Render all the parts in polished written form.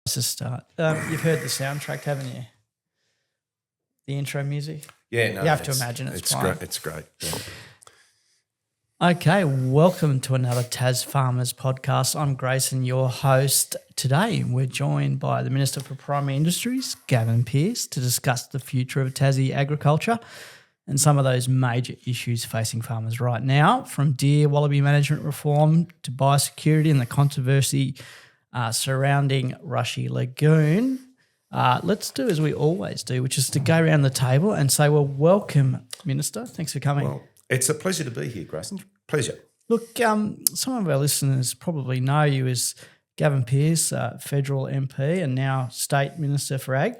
To start, you've heard the soundtrack, haven't you? The intro music. Yeah, no, you have to imagine it's playing. Great. It's great. Yeah. Okay, welcome to another TasFarmers podcast. I'm Grayson, your host. Today, we're joined by the Minister for Primary Industries, Gavin Pearce, to discuss the future of Tassie agriculture and some of those major issues facing farmers right now, from deer wallaby management reform to biosecurity and the controversy surrounding Rushy Lagoon. Let's do as we always do, which is to go around the table and say, well, welcome, Minister. Thanks for coming. Well, it's a pleasure to be here, Grayson. Pleasure. Look, some of our listeners probably know you as Gavin Pearce, federal MP and now State Minister for Ag.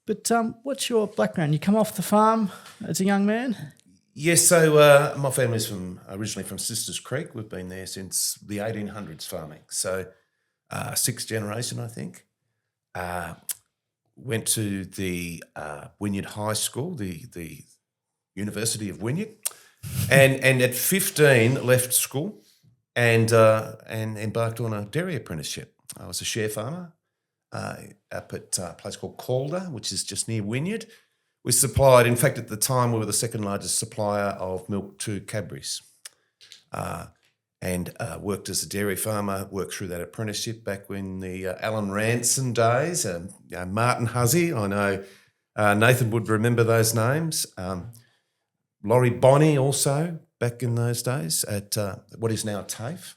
But what's your background? You come off the farm as a young man? Yes, so my family's originally from Sisters Creek. We've been there since the 1800s farming. So sixth generation, I think. Went to the Wynyard High School, the University of Wynyard, and at 15 left school and embarked on a dairy apprenticeship. I was a share farmer up at a place called Calder, which is just near Wynyard. We supplied, in fact, at the time we were the second largest supplier of milk to Cadbury's. And worked as a dairy farmer, worked through that apprenticeship back when the Alan Ranson days, Martin Huzzy, I know Nathan would remember those names, Laurie Bonney also back in those days at what is now TAFE.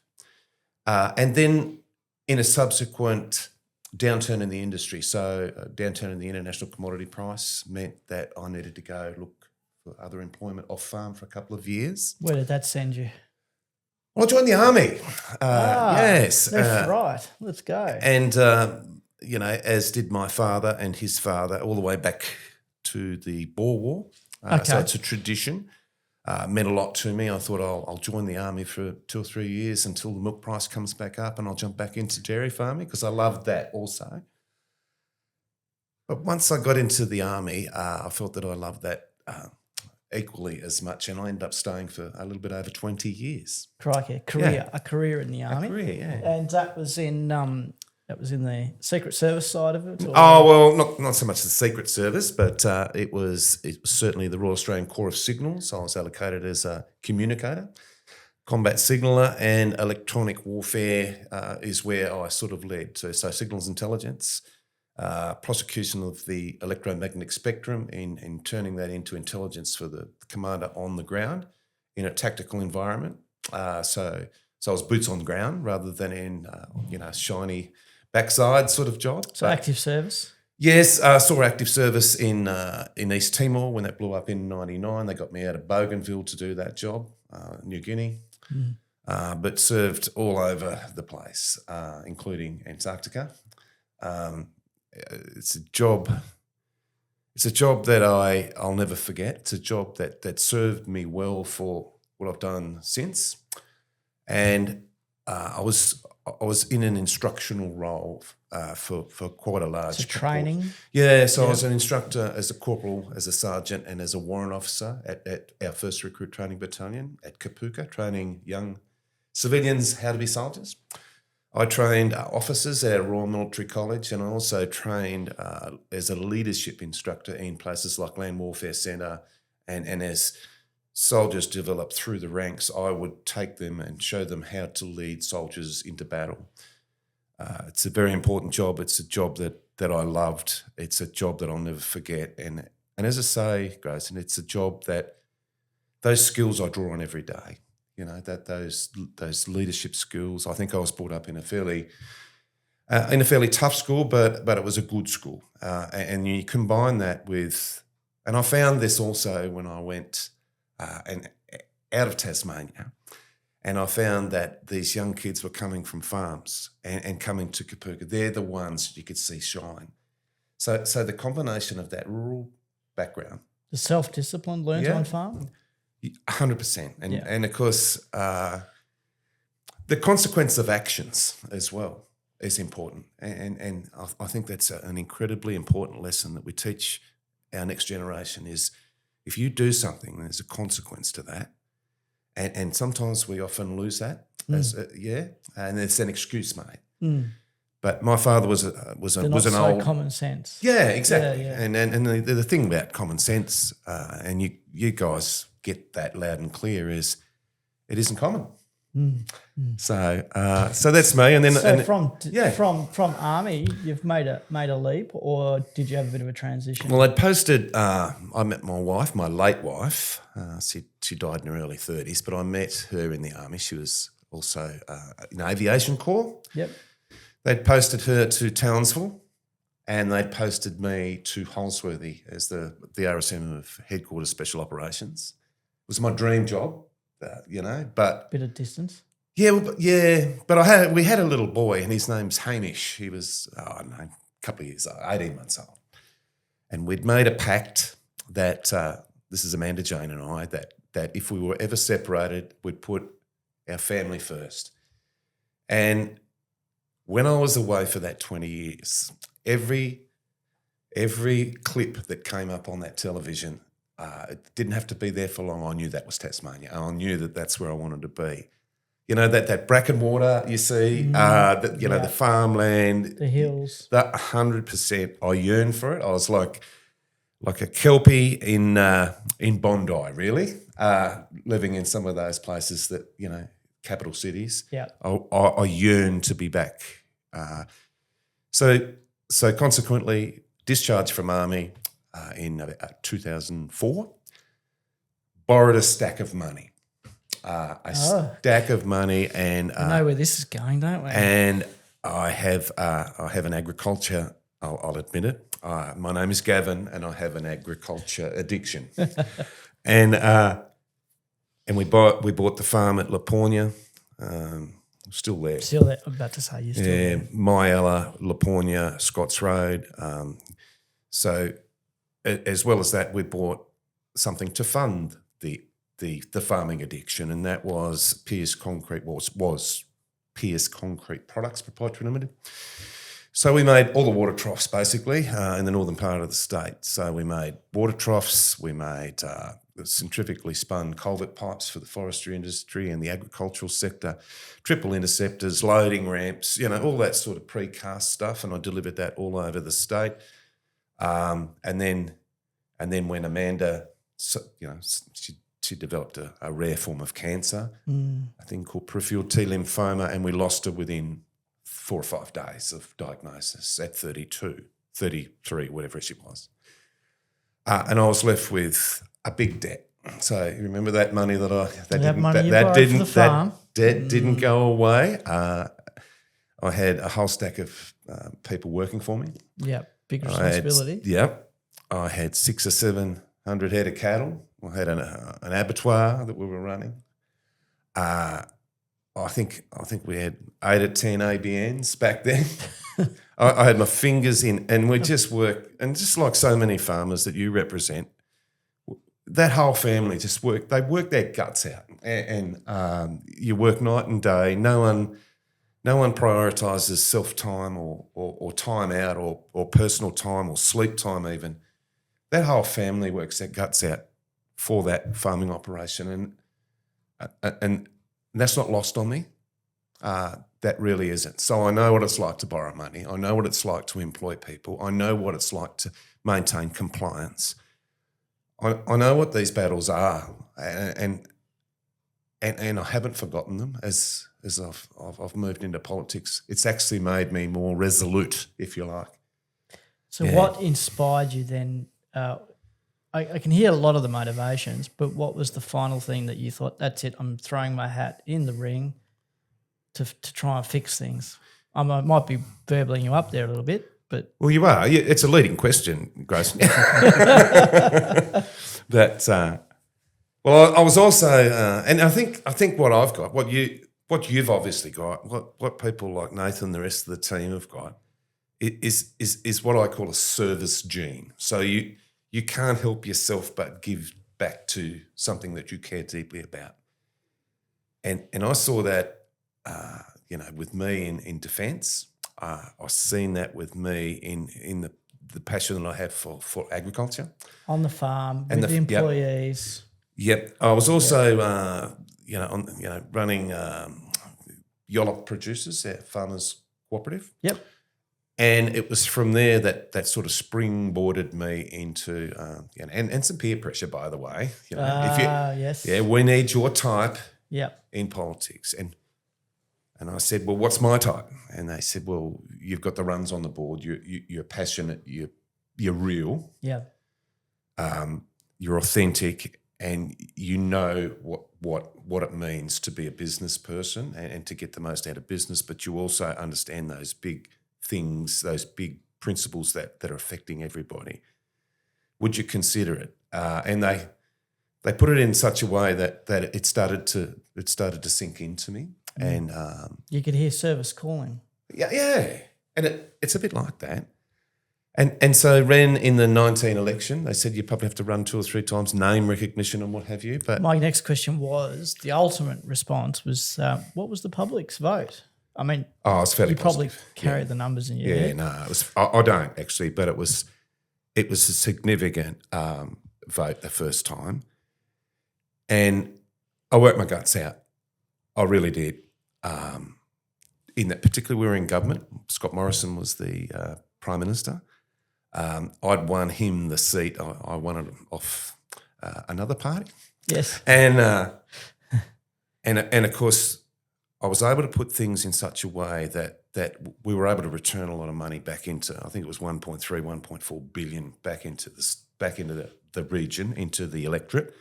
And then in a subsequent downturn in the industry, so a downturn in the international commodity price meant that I needed to go look for other employment off farm for a couple of years. Where did that send you? Well, I joined the army. Yes. That's right. Let's go. And, as did my father and his father, all the way back to the Boer War. So it's a tradition. Meant a lot to me. I thought I'll join the army for 2 or 3 years until the milk price comes back up and I'll jump back into dairy farming because I loved that also. But once I got into the army, I felt that I loved that equally as much, and I ended up staying for a little bit over 20 years. Crikey, a career in the army. A career, yeah. And that was in the Secret Service side of it? Or? Oh, well, not so much the Secret Service, but it was certainly the Royal Australian Corps of Signals. I was allocated as a communicator, combat signaller, and electronic warfare is where I sort of led. So signals intelligence, prosecution of the electromagnetic spectrum in turning that into intelligence for the commander on the ground in a tactical environment. So I was boots on the ground rather than in shiny backside sort of job. So active service? Yes, I saw active service in East Timor when that blew up in 99. They got me out of Bougainville to do that job, New Guinea, but served all over the place, including Antarctica. It's a job that I'll never forget. It's a job that served me well for what I've done since. And I was in an instructional role for quite a large training? Yeah, so I was an instructor as a corporal, as a sergeant and as a warrant officer at our first recruit training battalion at Kapuka, training young civilians how to be soldiers. I trained officers at our Royal Military College, and I also trained as a leadership instructor in places like Land Warfare Centre, and as soldiers developed through the ranks, I would take them and show them how to lead soldiers into battle. It's a very important job. It's a job that I loved. It's a job that I'll never forget. And as I say, Grayson, it's a job that those skills I draw on every day. You know, that those leadership skills. I think I was brought up in a fairly tough school, but it was a good school. And you combine that with, and I found this also when I went and out of Tasmania, and I found that these young kids were coming from farms and coming to Kapuka. They're the ones you could see shine. So the combination of that rural background, the self-discipline learned on farm. 100%. And of course, the consequence of actions as well is important. And I think that's an incredibly important lesson that we teach our next generation is if you do something, there's a consequence to that. And sometimes we often lose that. And it's an excuse made. But my father was They're not an so old common sense. Yeah, exactly. Yeah. And the thing about common sense, and you guys get that loud and clear, is it isn't common. So that's me. And then from army, you've made a leap, or did you have a bit of a transition? Well, I'd posted. I met my wife, my late wife. She died in her early 30s, but I met her in the army. She was also in aviation corps. Yep. They'd posted her to Townsville, and they'd posted me to Holsworthy as the RSM of Headquarters Special Operations. It was my dream job, but bit of distance. Yeah, but we had a little boy, and his name's Hamish. He was I don't know, a couple of years old, 18 months old, and we'd made a pact that this is Amanda Jane and I that if we were ever separated, we'd put our family first. And when I was away for that 20 years, every clip that came up on that television, it didn't have to be there for long. I knew that was Tasmania. I knew that that's where I wanted to be. You know, that bracken water you see, the farmland. The hills. That 100%, I yearned for it. I was like a Kelpie in Bondi, really, living in some of those places that, capital cities. Yeah. I yearned to be back. So consequently, discharged from army in 2004, borrowed a stack of money. Stack of money, and I know where this is going, don't we? And I have an agriculture. I'll admit it. My name is Gavin, and I have an agriculture addiction. and we bought the farm at Lapornia. Still there. Still there. I'm about to say you're still there. Myella, Lapornia, Scotts Road. So as well as that, we bought something to fund the farming addiction, and that was Pearce Concrete. Was Pearce Concrete Products Proprietary Limited. So we made all the water troughs basically in the northern part of the state. So we made water troughs, we made centrifugally spun culvert pipes for the forestry industry and the agricultural sector, triple interceptors, loading ramps, all that sort of precast stuff, and I delivered that all over the state. And then when Amanda, she developed a rare form of cancer, a thing called peripheral T lymphoma, and we lost her within 4 or 5 days of diagnosis at 32, 33, whatever she was. And I was left with a big debt. So you remember that money that debt didn't go away. I had a whole stack of people working for me. Yeah, big responsibility. I had 600 or 700 head of cattle. I had an abattoir that we were running. I think we had 8 or 10 ABNs back then. I had my fingers in, and we just worked, and just like so many farmers that you represent, that whole family just worked. They worked their guts out, and you work night and day. No one prioritises self-time or time out or personal time or sleep time even. That whole family works their guts out for that farming operation, and that's not lost on me. That really isn't. So I know what it's like to borrow money. I know what it's like to employ people. I know what it's like to maintain compliance. I know what these battles are, and I haven't forgotten them as I've moved into politics. It's actually made me more resolute, if you like. So what inspired you then? I can hear a lot of the motivations, but what was the final thing that you thought, that's it, I'm throwing my hat in the ring to try and fix things? I might be verbling you up there a little bit, but... Well, you are. It's a leading question, Grace. But, well, I was also, and I think what I've got, what you've obviously got, what people like Nathan and the rest of the team have got, is what I call a service gene. So you can't help yourself but give back to something that you care deeply about. And I saw that, with me in defence. I've seen that with me in the passion that I have for agriculture. On the farm, with the employees. Yep. I was also, running Yollop Producers, Farmers cooperative. Yep. And it was from there that sort of springboarded me into, and some peer pressure, by the way. Yes. Yeah, we need your type Yep. in politics. And I said, well, what's my type? And they said, well, you've got the runs on the board. You're passionate. You're real. Yeah. You're authentic, and you know what it means to be a business person and to get the most out of business. But you also understand those big things, those big principles that are affecting everybody. Would you consider it? And they put it in such a way that it started to sink into me. And you could hear service calling. Yeah. And it's a bit like that. And so ran in the 19 election. They said you probably have to run 2 or 3 times, name recognition and what have you. But my next question was, the ultimate response was, what was the public's vote? I mean, it's fairly you probably positive. carry the numbers in your head. No, it was. I don't actually, but it was a significant vote the first time, and I worked my guts out. I really did. In that, particularly, we were in government. Scott Morrison was the Prime Minister. I'd won him the seat. I won it off another party. Yes. And of course, I was able to put things in such a way that we were able to return a lot of money back into, I think it was 1.3, 1.4 billion back into the region, into the electorate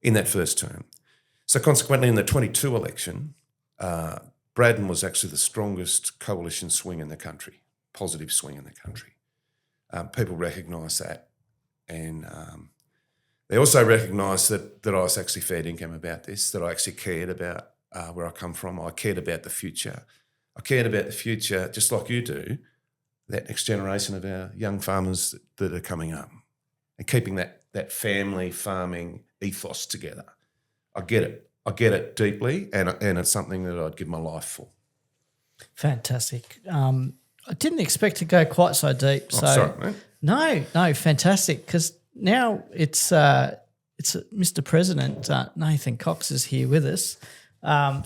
in that first term. So consequently, in the 22 election, Braddon was actually the strongest coalition swing in the country, positive swing in the country. People recognise that, and they also recognised that I was actually fair income about this, that I actually cared about where I come from. I cared about the future. I cared about the future just like you do, that next generation of our young farmers that are coming up, and keeping that family farming ethos together. I get it deeply, and it's something that I'd give my life for. Fantastic. I didn't expect to go quite so deep. Sorry, mate. No, fantastic. Because now it's Mr. President Nathan Cox is here with us.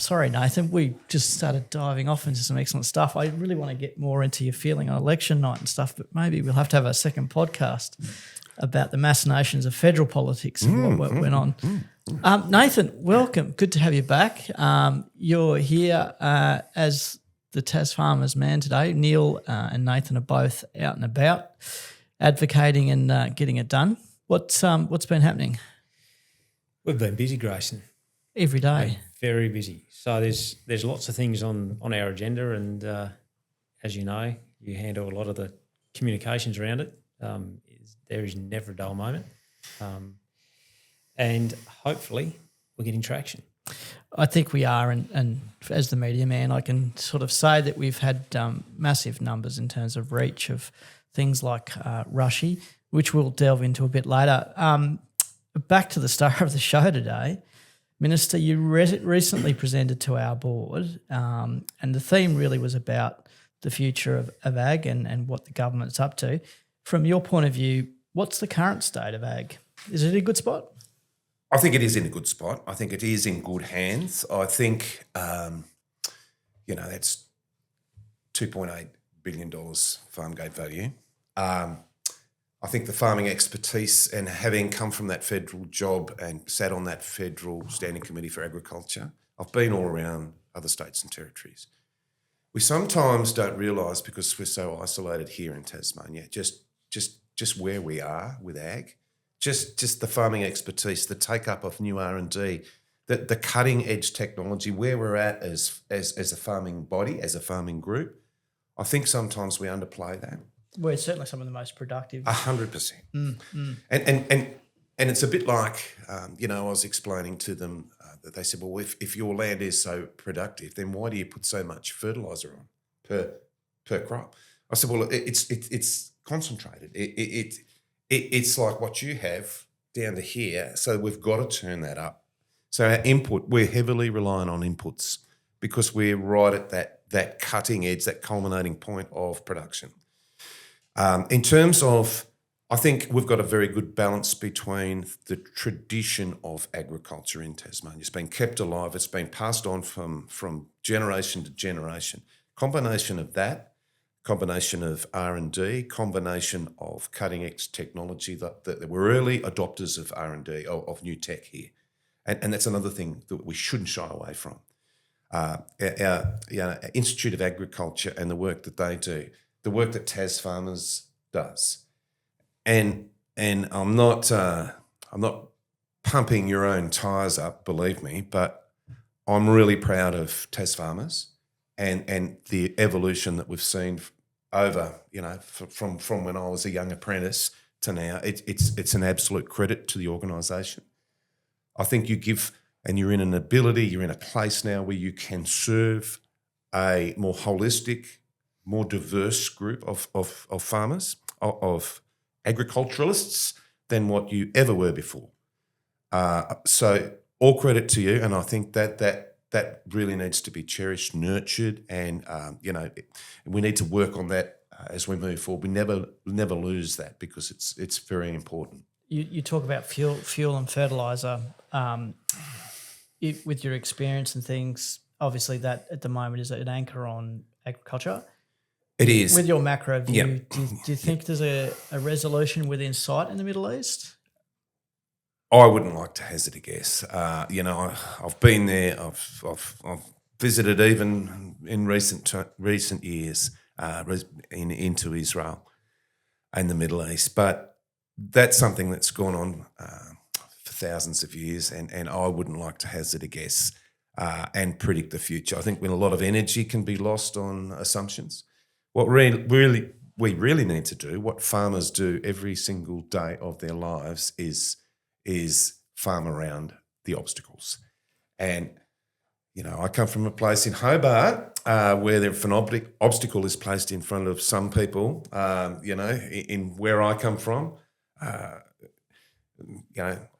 Sorry, Nathan, we just started diving off into some excellent stuff. I really want to get more into your feeling on election night and stuff, but maybe we'll have to have a second podcast about the machinations of federal politics and what went on. Nathan, welcome. Good to have you back. You're here as the TasFarmers man today. Neil and Nathan are both out and about, advocating and getting it done. What's been happening? We've been busy, Grayson. Every day. Very busy. So there's lots of things on our agenda, and as you know, you handle a lot of the communications around it. There is never a dull moment, and hopefully we're getting traction. I think we are, and as the media man, I can sort of say that we've had massive numbers in terms of reach of things like Rushy, which we'll delve into a bit later. Back to the star of the show today, Minister, you recently presented to our board, and the theme really was about the future of ag and what the government's up to. From your point of view, what's the current state of ag? Is it a good spot? I think it is in a good spot. I think it is in good hands. I think, that's $2.8 billion farm gate value. I think the farming expertise and having come from that federal job and sat on that federal standing committee for agriculture, I've been all around other states and territories. We sometimes don't realise, because we're so isolated here in Tasmania, just where we are with ag. Just the farming expertise, the take-up of new R&D, the cutting-edge technology, where we're at as a farming body, as a farming group. I think sometimes we underplay that. We're certainly some of the most productive. 100%. And it's a bit like, I was explaining to them that they said, well, if your land is so productive, then why do you put so much fertiliser on per crop? I said, well, it's concentrated. It's like what you have down to here, so we've got to turn that up. So our input, we're heavily reliant on inputs because we're right at that cutting edge, that culminating point of production. In terms of, I think we've got a very good balance between the tradition of agriculture in Tasmania. It's been kept alive. It's been passed on from generation to generation. Combination of that, combination of R&D, combination of cutting-edge technology that we're early adopters of R&D, of new tech here. And that's another thing that we shouldn't shy away from. Our Institute of Agriculture and the work that they do, the work that TasFarmers does. And I'm not pumping your own tyres up, believe me, but I'm really proud of TasFarmers and the evolution that we've seen over, from when I was a young apprentice to now. It's an absolute credit to the organisation. I think you're in a place now where you can serve a more holistic, more diverse group of farmers, of agriculturalists than what you ever were before. So all credit to you, and I think that really needs to be cherished, nurtured, and we need to work on that as we move forward. We never lose that because it's very important. You talk about fuel and fertiliser. With your experience and things, obviously that at the moment is an anchor on agriculture. It is. With your macro view, Yep. do you think there's a resolution within sight in the Middle East? I wouldn't like to hazard a guess. I've been there. I've visited even in recent years into Israel and the Middle East, but that's something that's gone on for thousands of years, and I wouldn't like to hazard a guess and predict the future. I think when a lot of energy can be lost on assumptions, what we really need to do, what farmers do every single day of their lives, is farm around the obstacles. And I come from a place in Hobart where if an obstacle is placed in front of some people, in where I come from,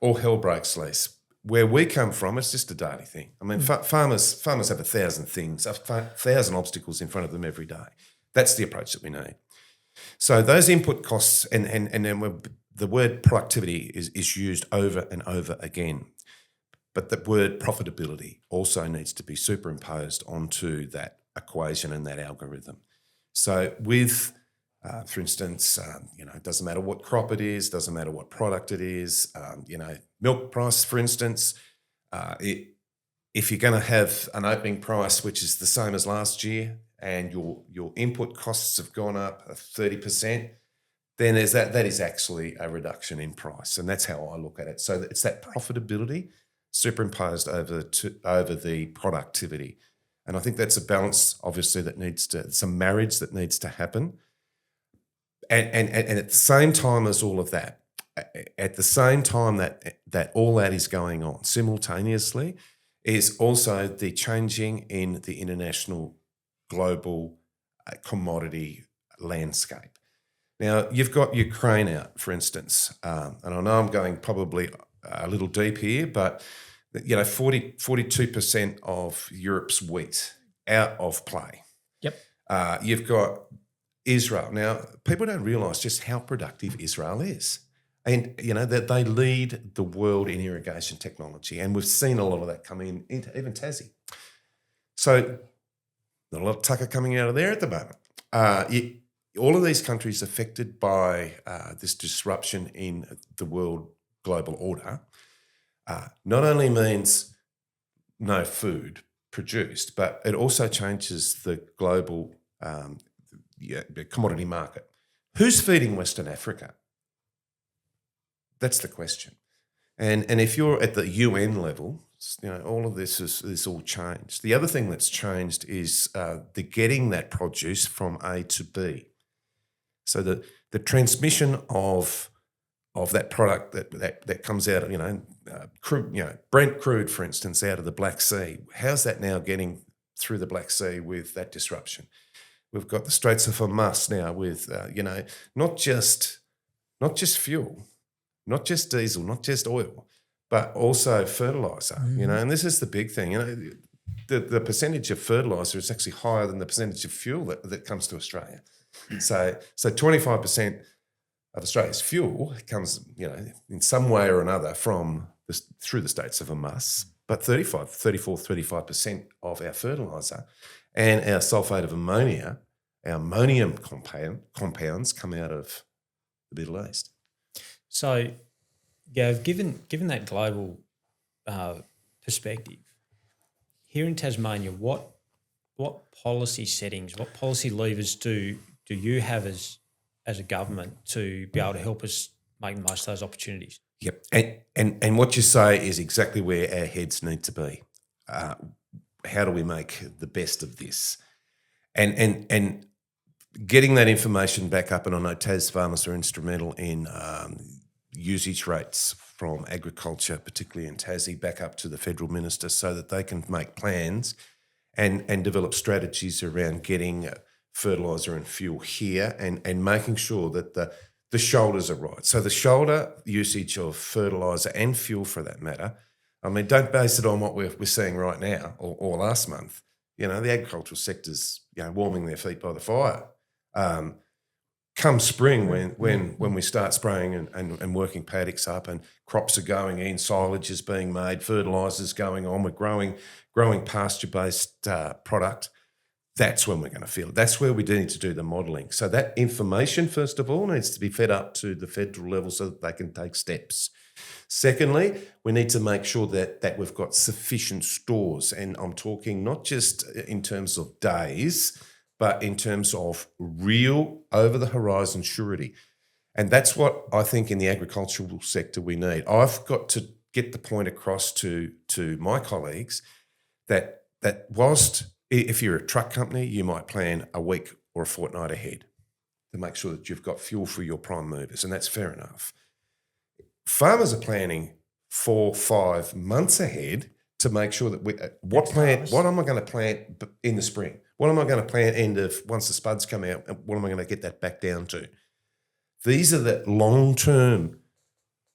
all hell breaks loose. Where we come from, it's just a daily thing. I mean, farmers have 1,000 things, 1,000 obstacles in front of them every day. That's the approach that we need. So those input costs, and then the word productivity is used over and over again, but the word profitability also needs to be superimposed onto that equation and that algorithm. So with for instance, it doesn't matter what crop it is, doesn't matter what product it is. Milk price, for instance, if you're going to have an opening price which is the same as last year, and your input costs have gone up 30%, then that is actually a reduction in price, and that's how I look at it. So it's that profitability superimposed over the productivity, and I think that's a balance, obviously, some marriage that needs to happen. And at the same time as all of that, at the same time that all that is going on simultaneously, is also the changing in the international global commodity landscape. Now, you've got Ukraine out, for instance, and I know I'm going probably a little deep here, but 42% of Europe's wheat out of play. Yep. You've got Israel. Now, people don't realise just how productive Israel is. And, that they lead the world in irrigation technology. And we've seen a lot of that coming into even Tassie. So not a lot of tucker coming out of there at the moment. All of these countries affected by this disruption in the world global order not only means no food produced, but it also changes the global the commodity market. Who's feeding Western Africa? That's the question. And if you're at the UN level, all of this is all changed. The other thing that's changed is the getting that produce from A to B. So the transmission of that product that comes out of crude, Brent crude, for instance, out of the Black Sea. How's that now getting through the Black Sea with that disruption? We've got the Straits of Hormuz now with, not just fuel, not just diesel, not just oil, but also fertiliser, and this is the big thing. The percentage of fertiliser is actually higher than the percentage of fuel that comes to Australia. So 25% of Australia's fuel comes, in some way or another through the Straits of Hormuz. but 35% of our fertiliser and our sulphate of ammonia, our ammonium compounds come out of the Middle East. So, Gav, given that global perspective, here in Tasmania, what policy settings, what policy levers do you have as a government to be able to help us make the most of those opportunities? Yep, and what you say is exactly where our heads need to be. How do we make the best of this? And getting that information back up, and I know TasFarmers are instrumental in usage rates from agriculture, particularly in Tassie, back up to the federal minister so that they can make plans and develop strategies around getting fertiliser and fuel here and making sure that the shoulders are right. So the shoulder usage of fertiliser and fuel for that matter, I mean, don't base it on what we're seeing right now or last month. The agricultural sector's warming their feet by the fire. Come spring, when we start spraying and working paddocks up and crops are going in, silage is being made, fertilisers going on, we're growing pasture-based product, that's when we're going to feel it. That's where we need to do the modelling. So that information, first of all, needs to be fed up to the federal level so that they can take steps. Secondly, we need to make sure that we've got sufficient stores, and I'm talking not just in terms of days, but in terms of real over-the-horizon surety. And that's what I think in the agricultural sector we need. I've got to get the point across to my colleagues that whilst if you're a truck company, you might plan a week or a fortnight ahead to make sure that you've got fuel for your prime movers, and that's fair enough. Farmers are planning 4-5 months ahead to make sure that what am I going to plant in the spring? What am I going to plant once the spuds come out? And what am I going to get that back down to? These are the long-term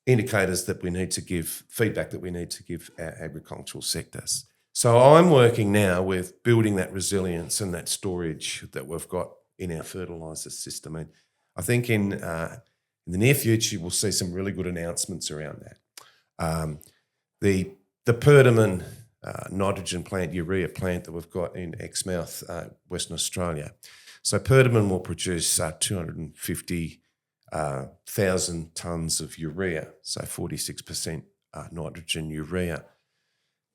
indicators that we need to give, feedback that we need to give our agricultural sectors. So I'm working now with building that resilience and that storage that we've got in our fertiliser system. And I think in the near future, we'll see some really good announcements around that. The Perdaman nitrogen plant, urea plant that we've got in Exmouth, Western Australia. So Perdaman will produce 250,000 tonnes of urea, so 46% nitrogen urea.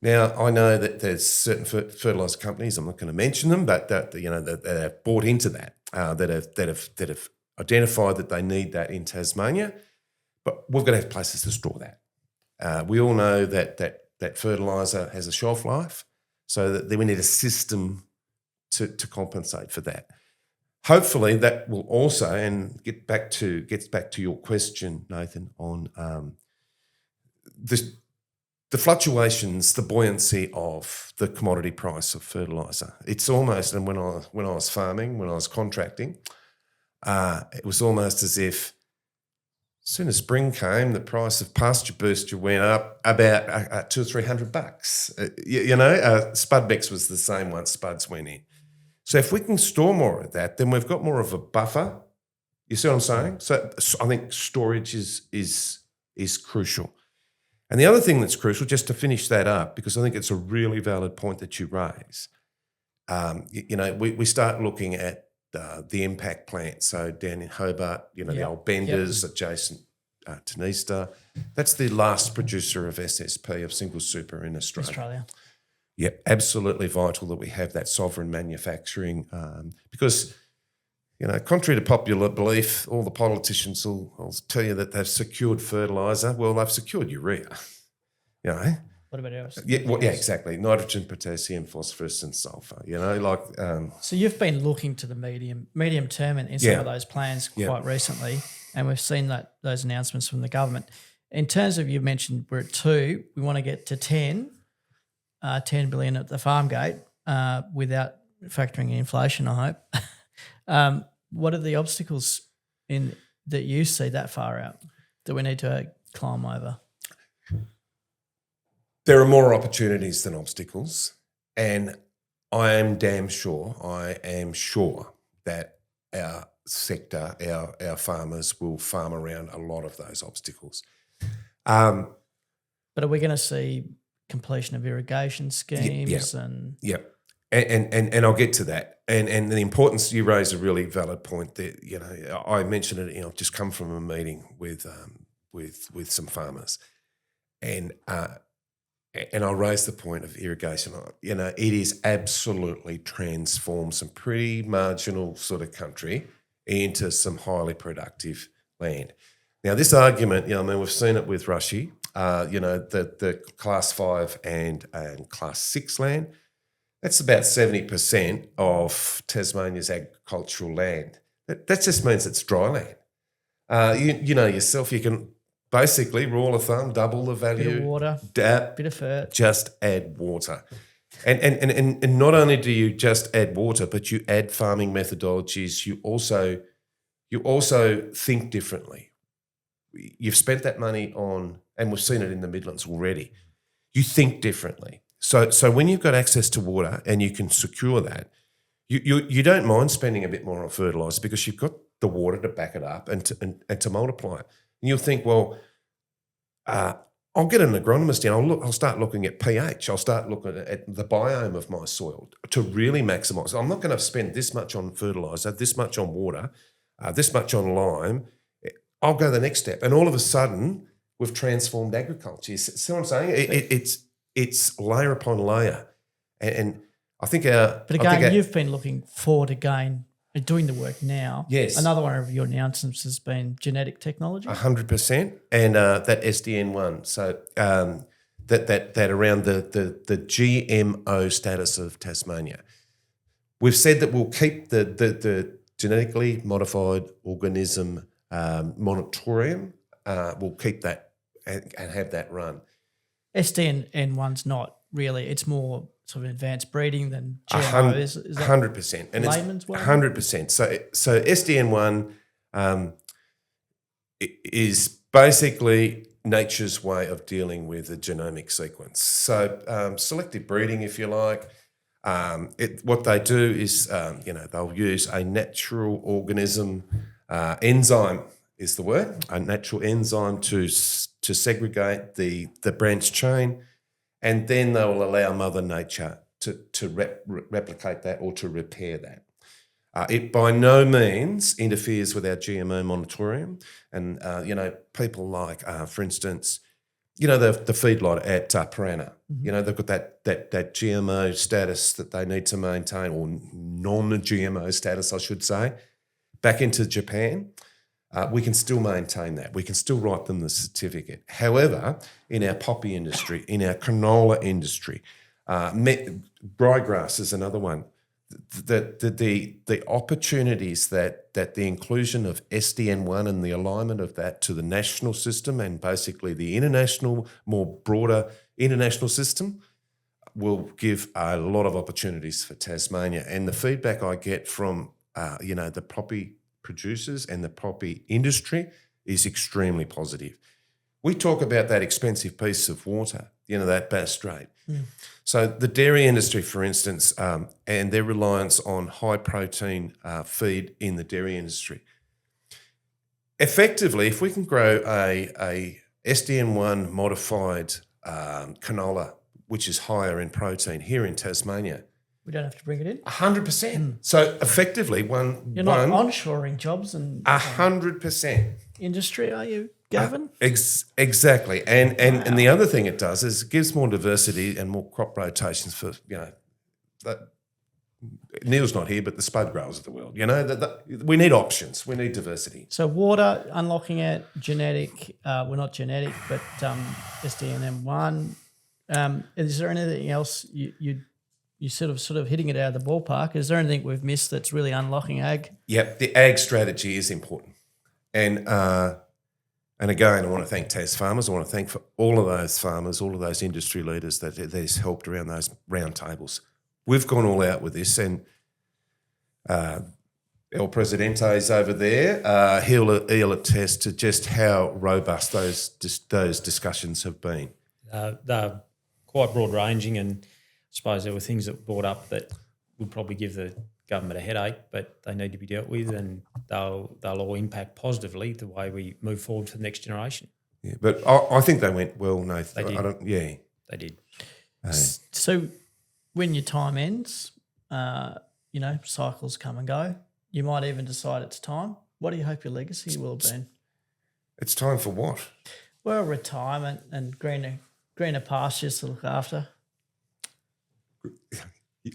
Now, I know that there's certain fertiliser companies, I'm not going to mention them, but that have bought into that, that have identified that they need that in Tasmania, but we've got to have places to store that. We all know that fertiliser has a shelf life, so that we need a system to compensate for that. Hopefully, that will also, and gets back to your question, Nathan, on the fluctuations, the buoyancy of the commodity price of fertiliser. It's almost, and when I was farming, when I was contracting, it was almost as if as soon as spring came, the price of pasture booster went up about $200 or $300. Spudbex was the same once spuds went in. So if we can store more of that, then we've got more of a buffer. You see what I'm saying? So I think storage is crucial. And the other thing that's crucial, just to finish that up, because I think it's a really valid point that you raise, we start looking at the impact plant. So down in Hobart, the old Benders adjacent to Teneista. That's the last producer of SSP, of single super in Australia. Yeah, absolutely vital that we have that sovereign manufacturing because, contrary to popular belief, all the politicians will tell you that they've secured fertiliser. Well, they've secured urea, What about else? Yeah, exactly. Nitrogen, potassium, phosphorus and sulphur, So you've been looking to the medium term in some of those plans quite recently, and we've seen those announcements from the government. In terms of, you mentioned we're at 2, we want to get to 10 billion at the farm gate without factoring in inflation, I hope. What are the obstacles that you see that far out that we need to climb over? There are more opportunities than obstacles, and I am sure that our sector, our farmers will farm around a lot of those obstacles. But are we going to see completion of irrigation schemes and Yep. And I'll get to that. And the importance, you raise a really valid point that, you know, I mentioned it, you know, I've just come from a meeting with some farmers and I'll raise the point of irrigation. You know, it is absolutely transformed some pretty marginal sort of country into some highly productive land. Now, this argument, you know, I mean, we've seen it with Rushy, you know, the Class 5 and Class 6 land. That's about 70% of Tasmania's agricultural land. That just means it's dry land. You know yourself, you can basically, rule of thumb, double the value. bit of water, bit of fert. Just add water. And not only do you just add water, but you add farming methodologies. You also think differently. You've spent that money on, and we've seen it in the Midlands already, you think differently. So when you've got access to water and you can secure that, you don't mind spending a bit more on fertiliser because you've got the water to back it up and to multiply it. And you'll think, well, I'll get an agronomist in. I'll start looking at pH. I'll start looking at the biome of my soil to really maximise. I'm not going to spend this much on fertiliser, this much on water, this much on lime. I'll go the next step. And all of a sudden, we've transformed agriculture. You see what I'm saying? It's layer upon layer. And I think But again, you've been looking forward again and doing the work now. Yes. Another one of your announcements has been genetic technology. 100%. And that SDN1. So that around the GMO status of Tasmania. We've said that we'll keep the genetically modified organism moratorium. We'll keep that and have that run. SDN1's not really, it's more sort of advanced breeding than GMO. Is that 100%. And layman's way? 100%. So SDN1 is basically nature's way of dealing with a genomic sequence. So selective breeding, if you like, what they do is, they'll use a natural organism, enzyme is the word, a natural enzyme to segregate the branch chain, and then they will allow Mother Nature to replicate that or to repair that. It by no means interferes with our GMO moratorium. And, people like, for instance, the feedlot at Pirana, they've got that GMO status that they need to maintain, or non-GMO status, I should say, back into Japan. We can still maintain that. We can still write them the certificate. However, in our poppy industry, in our canola industry, ryegrass is another one. The opportunities that the inclusion of SDN1 and the alignment of that to the national system and basically the international, more broader international system will give a lot of opportunities for Tasmania. And the feedback I get from, the poppy producers and the poppy industry is extremely positive. We talk about that expensive piece of water, that Bass Strait. Mm. So the dairy industry, for instance, and their reliance on high protein feed in the dairy industry. Effectively, if we can grow a SDN1 modified canola, which is higher in protein here in Tasmania, we don't have to bring it in. 100%. So effectively, you're not onshoring jobs and 100% industry, are you, Gavin? Exactly. And the other thing it does is it gives more diversity and more crop rotations for Neil's not here, but the spud growers of the world. We need options. We need diversity. So water, unlocking it, genetic. Not genetic, but SDN1. Is there anything else you sort of hitting it out of the ballpark? Is there anything we've missed that's really unlocking ag? Yep, the ag strategy is important. And again, I want to thank TasFarmers. I want to thank for all of those farmers, all of those industry leaders that has helped around those round tables. We've gone all out with this, and El Presidente's over there. He'll attest to just how robust those discussions have been. They're quite broad-ranging, and I suppose there were things that were brought up that would probably give the government a headache, but they need to be dealt with, and they'll all impact positively the way we move forward for the next generation. Yeah, but I think they went well, Nathan. They did. They did. So when your time ends, cycles come and go. You might even decide it's time. What do you hope your legacy will have been? It's time for what? Well, retirement and greener pastures to look after.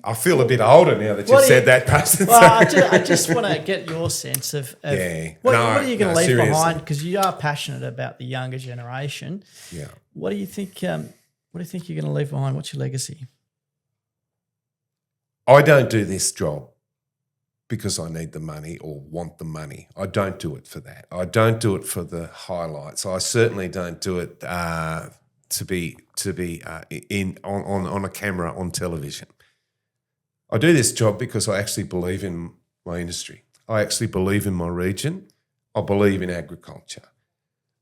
I feel a bit older now that you've said that, Preston. Well, I just want to get your sense of what are you going to leave behind? Because you are passionate about the younger generation. Yeah. What do you think? What do you think you're going to leave behind? What's your legacy? I don't do this job because I need the money or want the money. I don't do it for that. I don't do it for the highlights. I certainly don't do it to be on a camera on television. I do this job because I actually believe in my industry. I actually believe in my region. I believe in agriculture,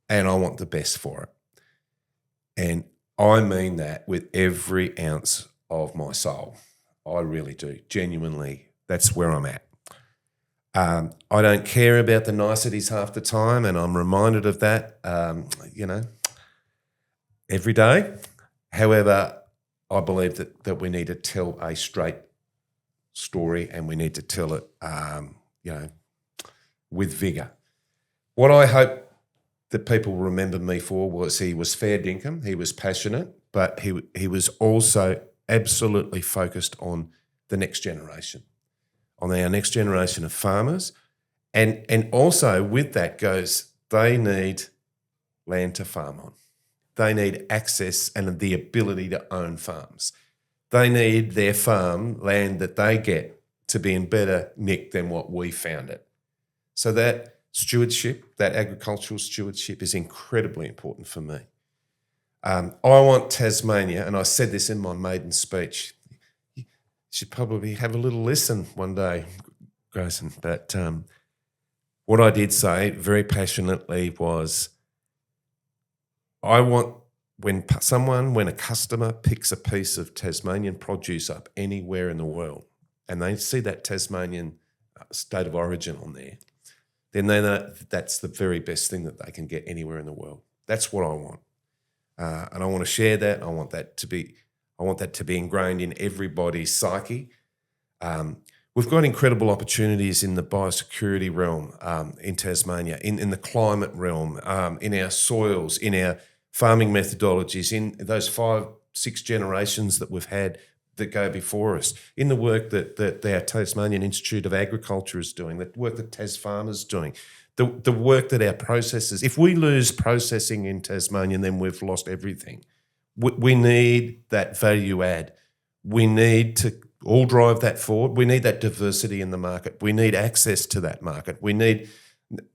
and I want the best for it. And I mean that with every ounce of my soul. I really do. Genuinely, that's where I'm at. I don't care about the niceties half the time, and I'm reminded of that, every day. However, I believe that we need to tell a straight story, and we need to tell it, with vigour. What I hope that people remember me for was he was fair dinkum, he was passionate, but he was also absolutely focused on the next generation, on our next generation of farmers. And also with that goes they need land to farm on. They need access and the ability to own farms. They need their farm land that they get to be in better nick than what we found it. So that stewardship, that agricultural stewardship is incredibly important for me. I want Tasmania, and I said this in my maiden speech, you should probably have a little listen one day, Grayson, but what I did say very passionately was I want when a customer picks a piece of Tasmanian produce up anywhere in the world and they see that Tasmanian state of origin on there, then they know that's the very best thing that they can get anywhere in the world. That's what I want. And I want to share that. I want that to be ingrained in everybody's psyche. We've got incredible opportunities in the biosecurity realm in Tasmania, in the climate realm, in our soils, in our farming methodologies, in those 5-6 generations that we've had that go before us, in the work that our Tasmanian Institute of Agriculture is doing, the work that TasFarmers is doing, the work that our processors. If we lose processing in Tasmania, then we've lost everything. We need that value add. We need to all drive that forward. We need that diversity in the market. We need access to that market. We need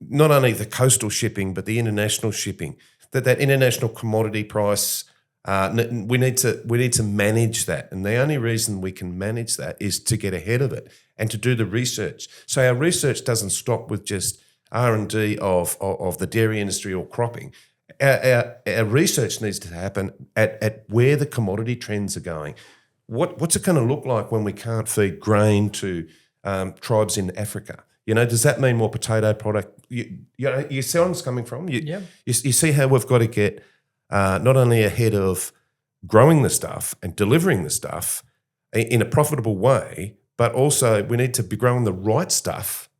not only the coastal shipping, but the international shipping, that international commodity price. We need to manage that. And the only reason we can manage that is to get ahead of it and to do the research. So our research doesn't stop with just R&D of the dairy industry or cropping. Our research needs to happen at where the commodity trends are going. What's it going to look like when we can't feed grain to tribes in Africa? Does that mean more potato product? You see where I'm coming from? You see how we've got to get not only ahead of growing the stuff and delivering the stuff in a profitable way, but also we need to be growing the right stuff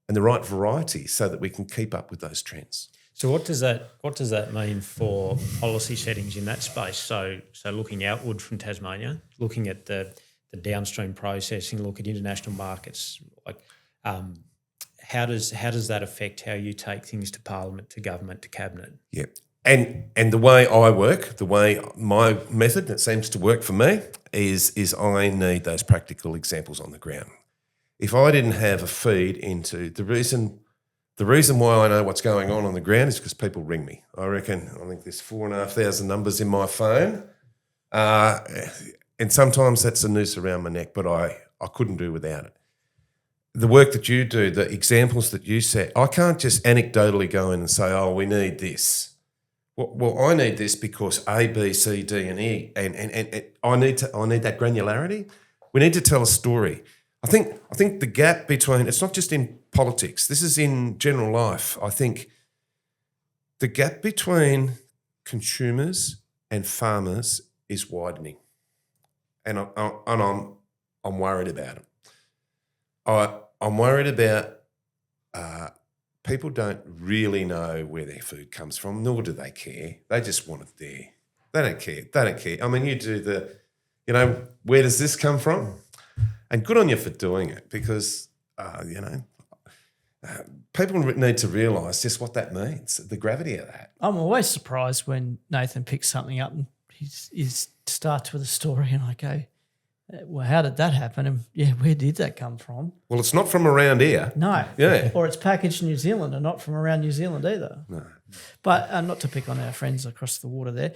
and the right variety so that we can keep up with those trends. So what does that mean for policy settings in that space? So looking outward from Tasmania, looking at the downstream processing, look at international markets, like how does that affect how you take things to Parliament, to government, to cabinet? Yeah. And the way I work, the way my method that seems to work for me is I need those practical examples on the ground. If I didn't have a feed into the reason why I know what's going on the ground is because people ring me. I think there's 4,500 numbers in my phone. And sometimes that's a noose around my neck, but I couldn't do without it. The work that you do, the examples that you set, I can't just anecdotally go in and say, oh, we need this. Well, I need this because A, B, C, D, and E, and I need that granularity. We need to tell a story. I think the gap between, it's not just in politics, this is in general life. I think the gap between consumers and farmers is widening, and I'm worried about it. I'm worried about people don't really know where their food comes from, nor do they care. They just want it there. They don't care. They don't care. I mean, you do where does this come from? And good on you for doing it, because people need to realise just what that means, the gravity of that. I'm always surprised when Nathan picks something up and he starts with a story and I go, well, how did that happen? And yeah, where did that come from? Well, it's not from around here. No. Yeah. Or it's packaged in New Zealand and not from around New Zealand either. No. But not to pick on our friends across the water there.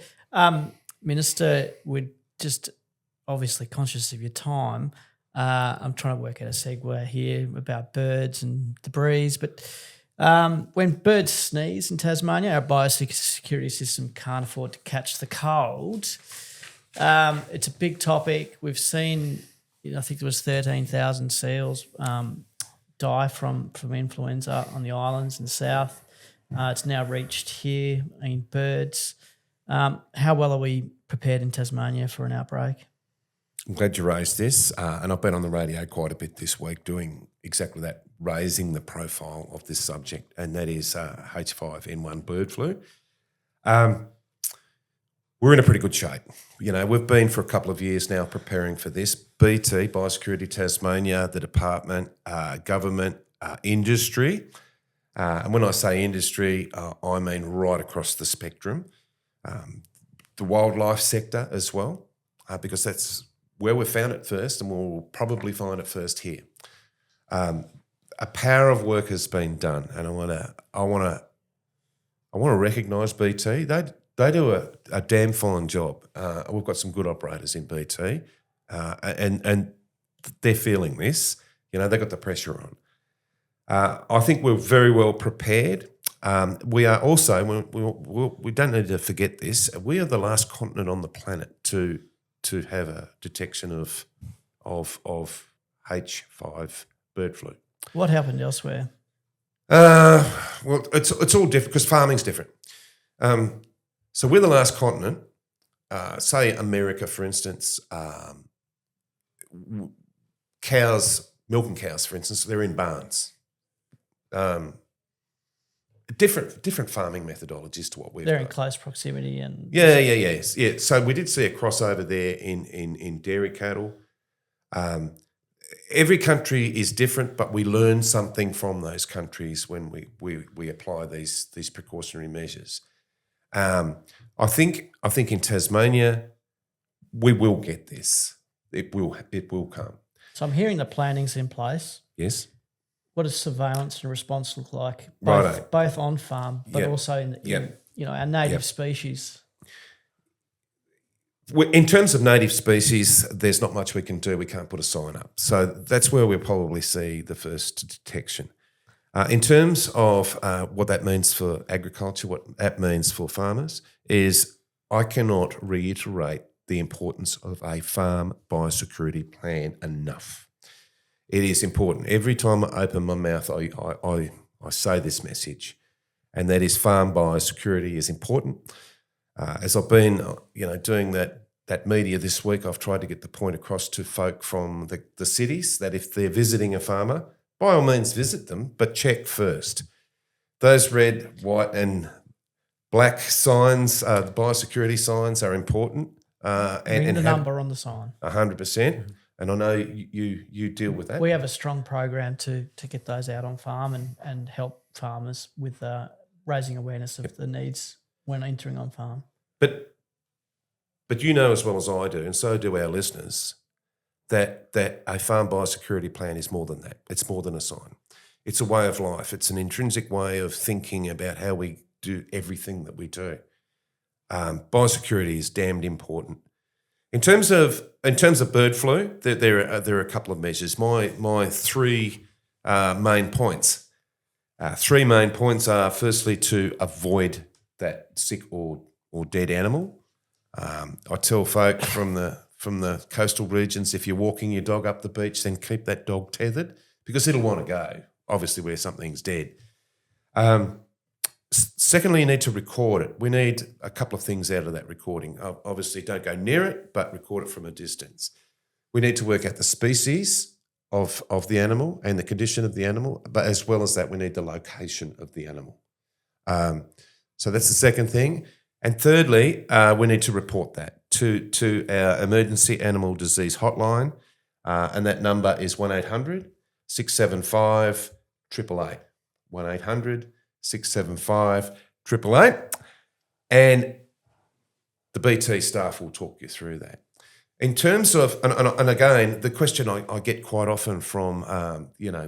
Minister, we're just obviously conscious of your time. I'm trying to work out a segue here about birds and debris. But when birds sneeze in Tasmania, our biosecurity system can't afford to catch the cold. It's a big topic. We've seen, I think there was 13,000 seals die from influenza on the islands in the south. It's now reached here in birds. How well are we prepared in Tasmania for an outbreak? I'm glad you raised this, and I've been on the radio quite a bit this week doing exactly that, raising the profile of this subject, and that is H5N1 bird flu. We're in a pretty good shape. We've been for a couple of years now preparing for this. BT, Biosecurity Tasmania, the department, government, industry. And when I say industry, I mean right across the spectrum. The wildlife sector as well, because that's where we found it first, and we'll probably find it first here. A power of work has been done, and I want to recognise BT. They do a damn fine job. We've got some good operators in BT, and they're feeling this. They've got the pressure on. I think we're very well prepared. We are also, we don't need to forget this, we are the last continent on the planet to have a detection of H5 bird flu. What happened elsewhere? Well, it's all different because farming's different. So we're the last continent, say America, for instance, milking cows, for instance, they're in barns. Different farming methodologies to what we've They're got. in close proximity and... Yeah. So we did see a crossover there in dairy cattle. Every country is different, but we learn something from those countries when we apply these precautionary measures. I think in Tasmania we will get this. It will come. So I'm hearing the planning's in place. Yes. What does surveillance and response look like? Righto. Both on farm, but Yep. also in Yep. our native Yep. species. In terms of native species, there's not much we can do. We can't put a sign up. So that's where we'll probably see the first detection. In terms of what that means for agriculture, what that means for farmers, is I cannot reiterate the importance of a farm biosecurity plan enough. It is important. Every time I open my mouth, I say this message, and that is farm biosecurity is important. As I've been, doing that media this week, I've tried to get the point across to folk from the cities that if they're visiting a farmer, by all means visit them, but check first. Those red, white and black signs, the biosecurity signs are important. Ring the number on the sign. 100%. And I know you deal with that. We have a strong program to get those out on farm and help farmers with raising awareness of the needs when entering on farm. But you know as well as I do, and so do our listeners, that a farm biosecurity plan is more than that. It's more than a sign. It's a way of life. It's an intrinsic way of thinking about how we do everything that we do. Biosecurity is damned important. In terms of bird flu, there are a couple of measures. My three main points. Three main points are firstly to avoid that sick or dead animal. I tell folk from the coastal regions, if you're walking your dog up the beach, then keep that dog tethered because it'll want to go, obviously where something's dead. Secondly, you need to record it. We need a couple of things out of that recording. Obviously, don't go near it, but record it from a distance. We need to work out the species of the animal and the condition of the animal, but as well as that, we need the location of the animal. So that's the second thing. And thirdly, we need to report that to our emergency animal disease hotline, and that number is 1800 675 888. 1800 675 888. And the BT staff will talk you through that. In terms of, and again, the question I get quite often from, the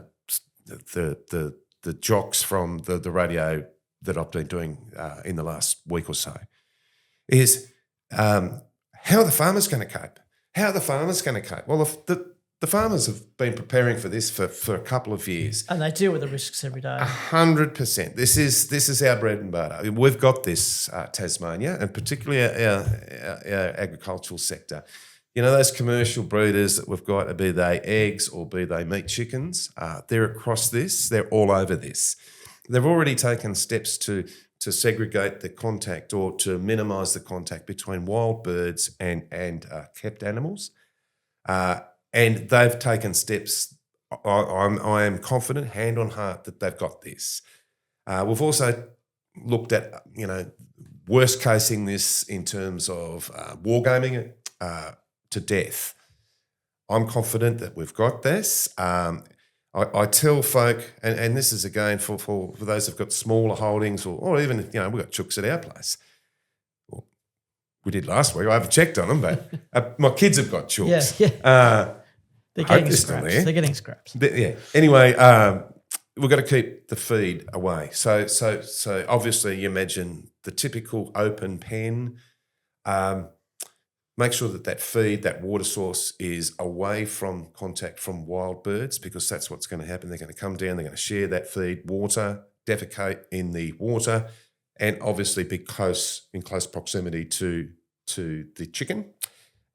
jocks from the radio that I've been doing in the last week or so is, how are the farmers going to cope? How are the farmers going to cope? Well, the farmers have been preparing for this for a couple of years. And they deal with the risks every day. 100%. This is our bread and butter. We've got this, Tasmania, and particularly our agricultural sector. You know, those commercial breeders that we've got, be they eggs or be they meat chickens, they're across this. They're all over this. They've already taken steps to segregate the contact or to minimise the contact between wild birds and kept animals. And they've taken steps. I am confident, hand on heart, that they've got this. We've also looked at, worst casing this in terms of wargaming it to death. I'm confident that we've got this. I tell folk, and this is again for those who've got smaller holdings or even, we've got chooks at our place. Well, we did last week. I haven't checked on them, but my kids have got chooks. Yeah. They're getting scraps. They're getting scraps. Anyway, we've got to keep the feed away. So obviously you imagine the typical open pen. Make sure that feed, that water source is away from contact from wild birds, because that's what's going to happen. They're going to come down, they're going to share that feed, water, defecate in the water, and obviously be in close proximity to the chicken.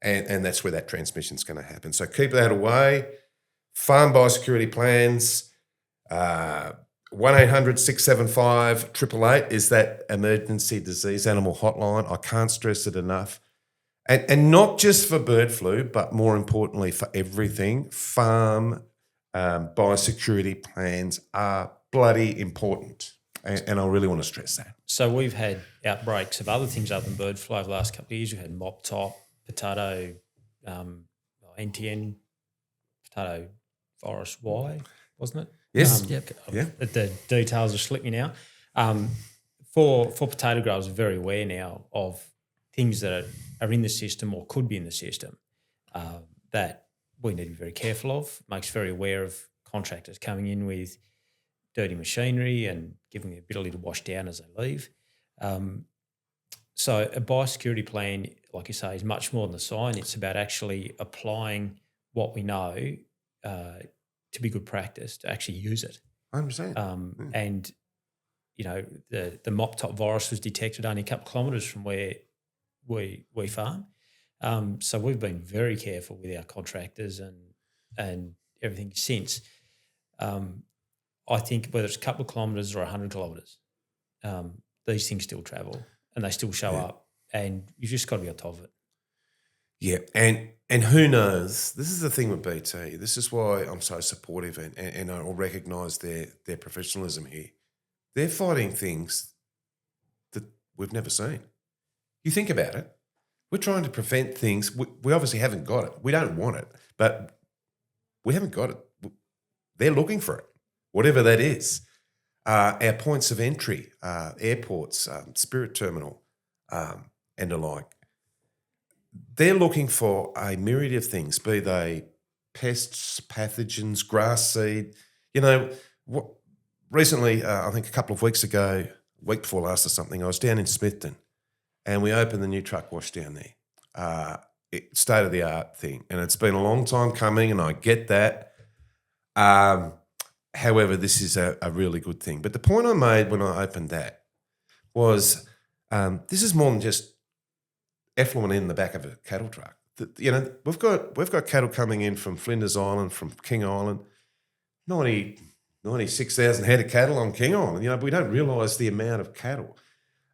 And that's where that transmission is going to happen. So keep that away. Farm biosecurity plans, 1800 675 888 is that emergency disease animal hotline. I can't stress it enough. And not just for bird flu, but more importantly for everything, farm biosecurity plans are bloody important. And I really want to stress that. So we've had outbreaks of other things other than bird flu over the last couple of years. We've had mop top, potato, NTN, potato virus Y, wasn't it? Yes. The details are slipping now. For potato growers, are very aware now of things that are in the system or could be in the system that we need to be very careful of. Makes very aware of contractors coming in with dirty machinery and giving the ability to wash down as they leave. So a biosecurity plan, like you say, is much more than the sign. It's about actually applying what we know to be good practice, to actually use it. 100%. And, the mop top virus was detected only a couple of kilometres from where we farm. So we've been very careful with our contractors and everything since. I think whether it's a couple of kilometres or 100 kilometres, these things still travel and they still show up, and you've just got to be on top of it. Yeah, and who knows? This is the thing with BT. This is why I'm so supportive and I will recognise their professionalism here. They're fighting things that we've never seen. You think about it. We're trying to prevent things. We obviously haven't got it. We don't want it, but we haven't got it. They're looking for it, whatever that is. Our points of entry, airports, Spirit Terminal, and the like. They're looking for a myriad of things, be they pests, pathogens, grass seed. Recently, I think a couple of weeks ago, week before last or something, I was down in Smithton and we opened the new truck wash down there. State-of-the-art thing. And it's been a long time coming, and I get that. However, this is a really good thing. But the point I made when I opened that was this is more than just effluent in the back of a cattle truck. We've got cattle coming in from Flinders Island, from King Island, 90 96,000 head of cattle on Kingon. We don't realise the amount of cattle.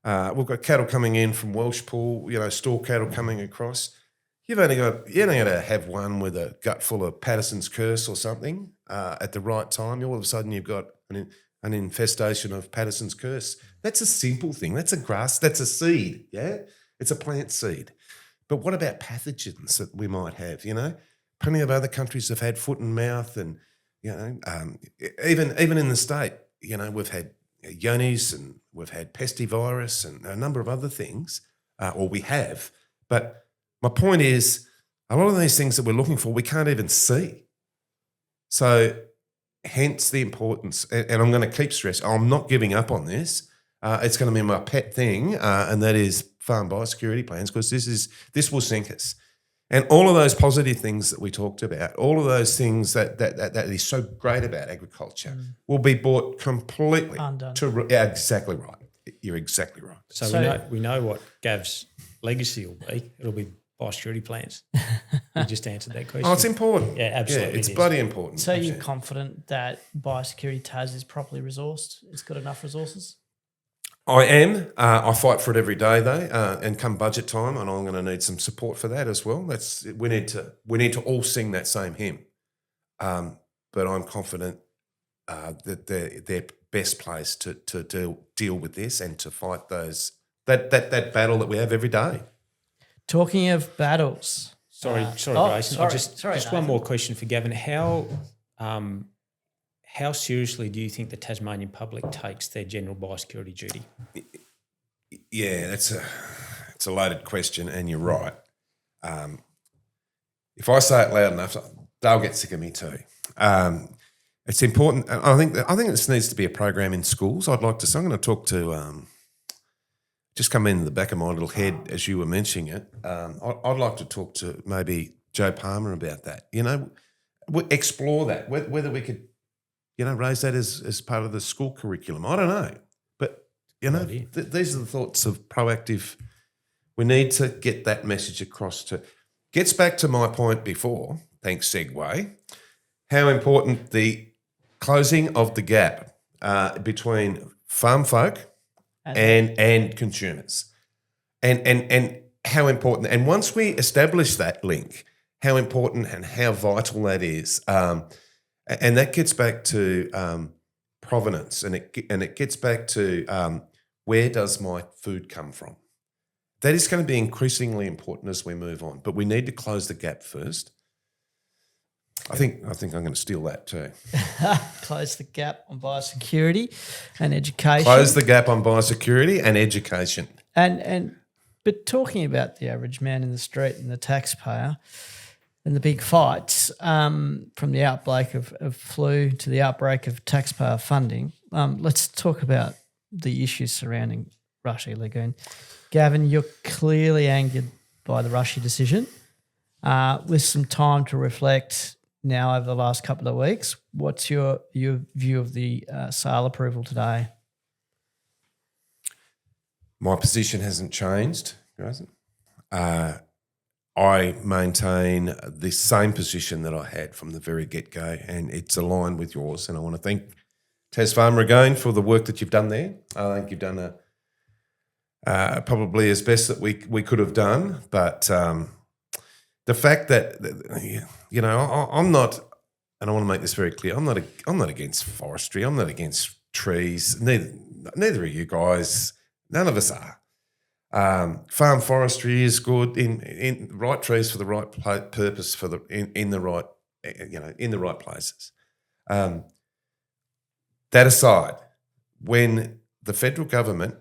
We've got cattle coming in from Welshpool, store cattle coming across. You're only going to have one with a gut full of Patterson's curse or something at the right time. All of a sudden you've got an infestation of Patterson's curse. That's a simple thing. That's a grass. That's a seed, yeah? It's a plant seed. But what about pathogens that we might have, Plenty of other countries have had foot and mouth and, even in the state, we've had yonis and we've had pestivirus and a number of other things, or we have. But my point is, a lot of these things that we're looking for, we can't even see. So hence the importance, and I'm going to keep stressing, I'm not giving up on this. It's going to be my pet thing, and that is farm biosecurity plans, because this will sink us. And all of those positive things that we talked about, all of those things that is so great about agriculture will be brought completely undone. Exactly right. You're exactly right. So we know what Gav's legacy will be. It'll be biosecurity plans. You just answered that question. Oh, it's important. Yeah, absolutely. Yeah, it's bloody important. So you're confident that biosecurity Tas is properly resourced? It's got enough resources? I am. I fight for it every day, though, and come budget time, and I'm going to need some support for that as well. We need to all sing that same hymn. But I'm confident that they're best placed to deal with this and to fight that battle that we have every day. Talking of battles. Sorry, Grayson. Sorry, just one more question for Gavin. How seriously do you think the Tasmanian public takes their general biosecurity duty? Yeah, it's a loaded question, and you're right. If I say it loud enough, they'll get sick of me too. It's important. I think this needs to be a program in schools. I'm going to talk to just come in the back of my little head as you were mentioning it. I'd like to talk to maybe Joe Palmer about that. Explore that, whether we could, raise that as part of the school curriculum. I don't know. But, these are the thoughts of proactive. We need to get that message across to, gets back to my point before, thanks segue, how important the closing of the gap between farm folk and consumers, and how important. And once we establish that link, how important and how vital that is, and that gets back to provenance, and it gets back to where does my food come from? That is going to be increasingly important as we move on, but we need to close the gap first. I think I'm going to steal that too. Close the gap on biosecurity and education. Close the gap on biosecurity and education. But talking about the average man in the street and the taxpayer and the big fights, from the outbreak of flu to the outbreak of taxpayer funding, let's talk about the issues surrounding Rushy Lagoon. Gavin, you're clearly angered by the Rushy decision. With some time to reflect now over the last couple of weeks, what's your view of the sale approval today? My position hasn't changed, hasn't it? I maintain the same position that I had from the very get-go, and it's aligned with yours. And I want to thank TasFarmer again for the work that you've done there. I think you've done probably as best that we could have done. But the fact that I'm not, and I want to make this very clear, I'm not against forestry. I'm not against trees. Neither are you guys. None of us are. Farm forestry is good in right trees for the right purpose in the right places. That aside, when the federal government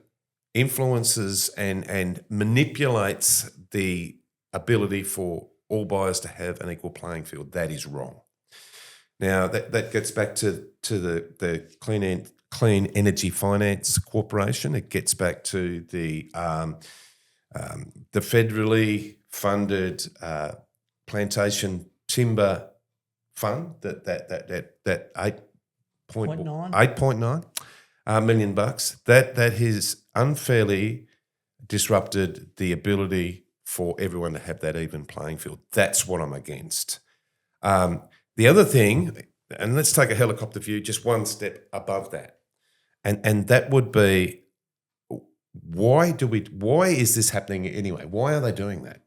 influences and manipulates the ability for all buyers to have an equal playing field, that is wrong. Now that gets back to the Clean Energy Finance Corporation. It gets back to the federally funded plantation timber fund that $8.9 million that has unfairly disrupted the ability for everyone to have that even playing field. That's what I'm against. The other thing, and let's take a helicopter view just one step above that. And that would be, why is this happening anyway? Why are they doing that?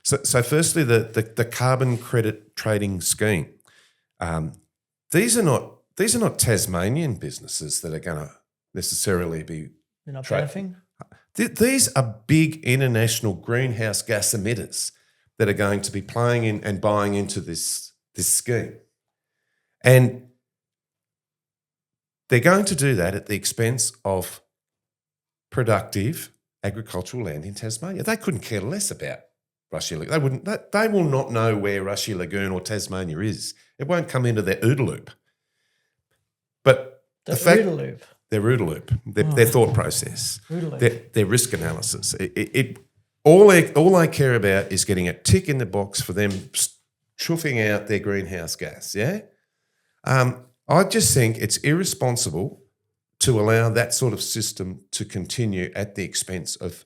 So firstly, the carbon credit trading scheme. These are not Tasmanian businesses that are going to necessarily be. They're not benefiting? These are big international greenhouse gas emitters that are going to be playing in and buying into this scheme. And they're going to do that at the expense of productive agricultural land in Tasmania. They couldn't care less about Rushy Lagoon. They will not know where Rushy Lagoon or Tasmania is. It won't come into their OODA loop. But Their OODA loop. Their thought process, OODA loop. their risk analysis. All they care about is getting a tick in the box for them chuffing out their greenhouse gas. Yeah, I just think it's irresponsible to allow that sort of system to continue at the expense of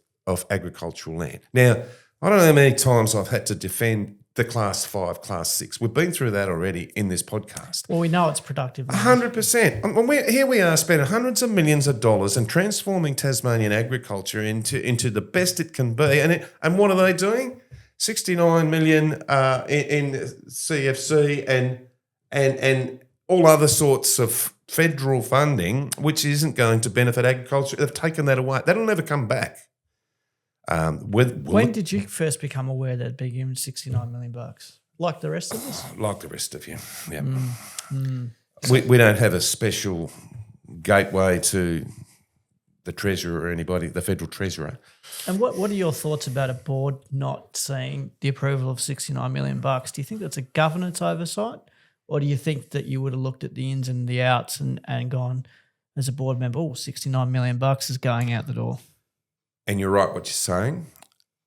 agricultural land. Now, I don't know how many times I've had to defend the Class 5, Class 6. We've been through that already in this podcast. Well, we know it's productive. 100%. Here we are spending hundreds of millions of dollars and transforming Tasmanian agriculture into the best it can be. And what are they doing? 69 million in CFC and all other sorts of federal funding, which isn't going to benefit agriculture. They've taken that away. That'll never come back. When did you first become aware that it'd be given $69 million? Like the rest of us? Like the rest of you, yeah. We don't have a special gateway to the Treasurer or anybody, the Federal Treasurer. And what are your thoughts about a board not seeing the approval of $69 million? Do you think that's a governance oversight? Or do you think that you would have looked at the ins and the outs and gone, as a board member, $69 million is going out the door? And you're right what you're saying.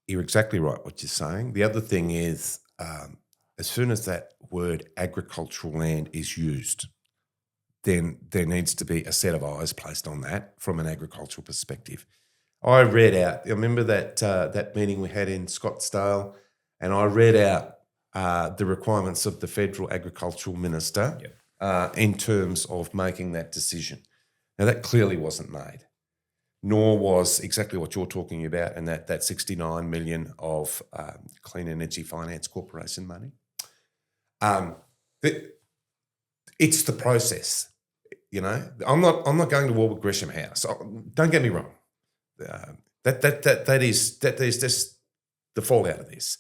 You're exactly right what you're saying. The other thing is, as soon as that word agricultural land is used, then there needs to be a set of eyes placed on that from an agricultural perspective. I read out, I remember that meeting we had in Scottsdale, and I read out the requirements of the Federal Agricultural Minister in terms of making that decision. Now, that clearly wasn't made, nor was exactly what you're talking about, and that $69 million of Clean Energy Finance Corporation money. It's the process, you know. I'm not going to war with Gresham House. Don't get me wrong. That is just the fallout of this.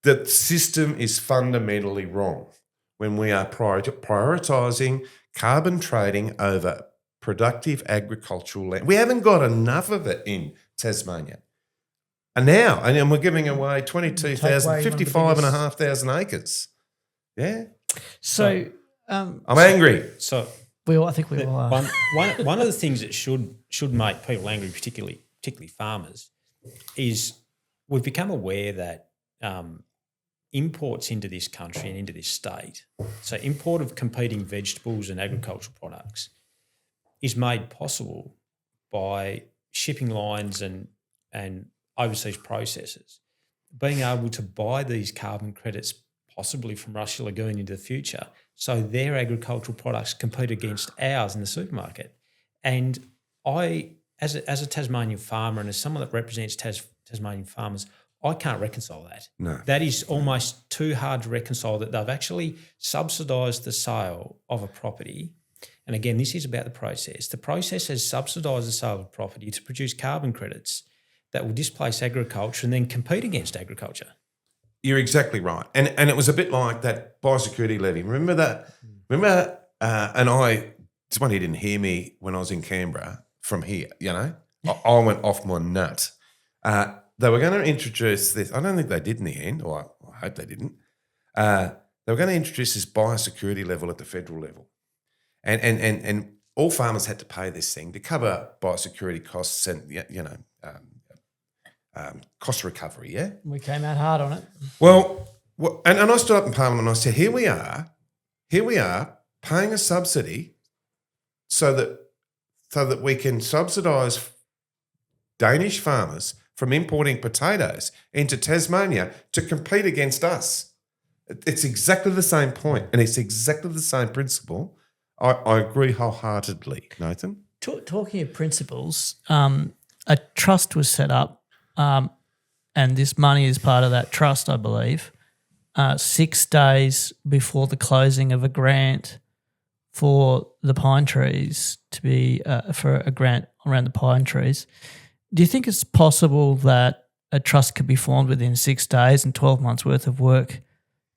The system is fundamentally wrong when we are prioritising carbon trading over productive agricultural land. We haven't got enough of it in Tasmania. And we're giving away 55,500 acres. Yeah. So I'm angry. So I think we all are. One of the things that should make people angry, particularly farmers, is we've become aware that imports into this country and into this state, so import of competing vegetables and agricultural products, is made possible by shipping lines and overseas processors being able to buy these carbon credits possibly from Rushy Lagoon into the future, so their agricultural products compete against ours in the supermarket. And I, as a Tasmanian farmer and as someone that represents Tasmanian farmers, I can't reconcile that. No. That is almost too hard to reconcile, that they've actually subsidised the sale of a property. And again, this is about the process. The process has subsidised the sale of property to produce carbon credits that will displace agriculture and then compete against agriculture. You're exactly right. And it was a bit like that biosecurity levy. Remember that? Remember, and somebody didn't hear me when I was in Canberra from here, you know. I went off my nut. They were going to introduce this. I don't think they did in the end, or I hope they didn't. They were going to introduce this biosecurity level at the federal level. And all farmers had to pay this thing to cover biosecurity costs and, cost recovery, yeah? We came out hard on it. Well, and I stood up in Parliament and I said, here we are paying a subsidy so that we can subsidise Danish farmers from importing potatoes into Tasmania to compete against us. It's exactly the same point, and it's exactly the same principle. I agree wholeheartedly, Nathan. Talking of principles, a trust was set up, and this money is part of that trust, I believe. 6 days before the closing of a grant for the pine trees to be for a grant around the pine trees. Do you think it's possible that a trust could be formed within 6 days and 12 months worth of work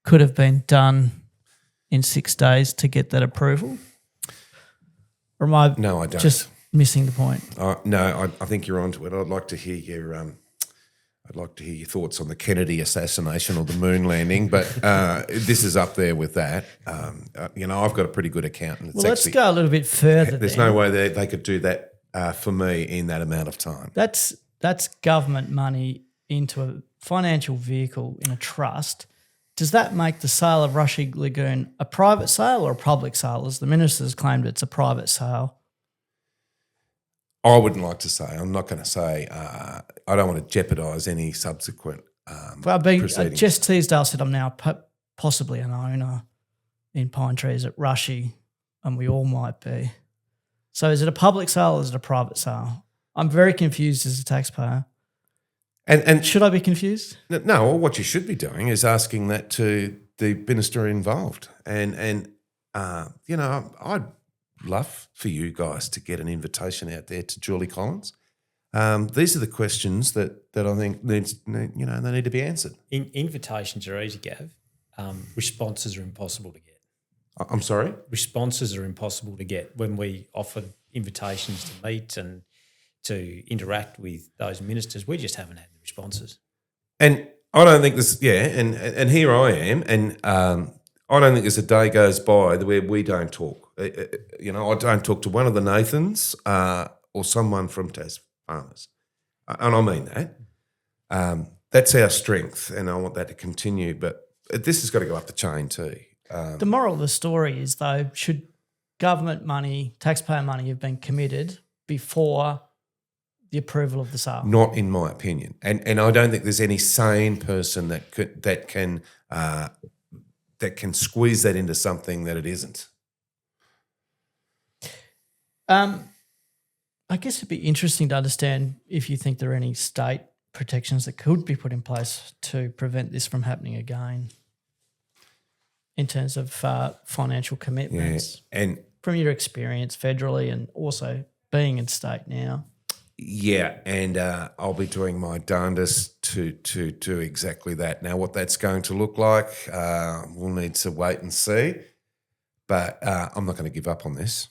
could have been done in 6 days to get that approval? Or am I No, I don't. just missing the point? No, I think you're onto it. I'd like to hear your thoughts on the Kennedy assassination or the moon landing, but this is up there with that. I've got a pretty good accountant. Well, let's go a little bit further. There's no way they could do that for me in that amount of time. That's government money into a financial vehicle in a trust. Does that make the sale of Rushy Lagoon a private sale or a public sale? As the minister's claimed it's a private sale. I wouldn't like to say. I'm not going to say. I don't want to jeopardise any subsequent proceedings. Jess Teasdale said I'm now possibly an owner in pine trees at Rushy, and we all might be. So is it a public sale or is it a private sale? I'm very confused as a taxpayer. And should I be confused? No, what you should be doing is asking that to the minister involved. And I'd love for you guys to get an invitation out there to Julie Collins. These are the questions that I think they need to be answered. Invitations are easy, Gav. Responses are impossible to get. I'm sorry? Responses are impossible to get when we offer invitations to meet and to interact with those ministers. We just haven't had the responses. And I don't think this, and here I am, and I don't think there's a day goes by where we don't talk. I don't talk to one of the Nathans or someone from TasFarmers. And I mean that. That's our strength, and I want that to continue. But this has got to go up the chain too. The moral of the story is, though, should government money, taxpayer money, have been committed before the approval of the sale? Not in my opinion. And I don't think there's any sane person that can squeeze that into something that it isn't. I guess it'd be interesting to understand if you think there are any state protections that could be put in place to prevent this from happening again in terms of financial commitments. Yeah. And from your experience federally and also being in state now. Yeah, and I'll be doing my darndest to do exactly that. Now, what that's going to look like, we'll need to wait and see. But I'm not going to give up on this.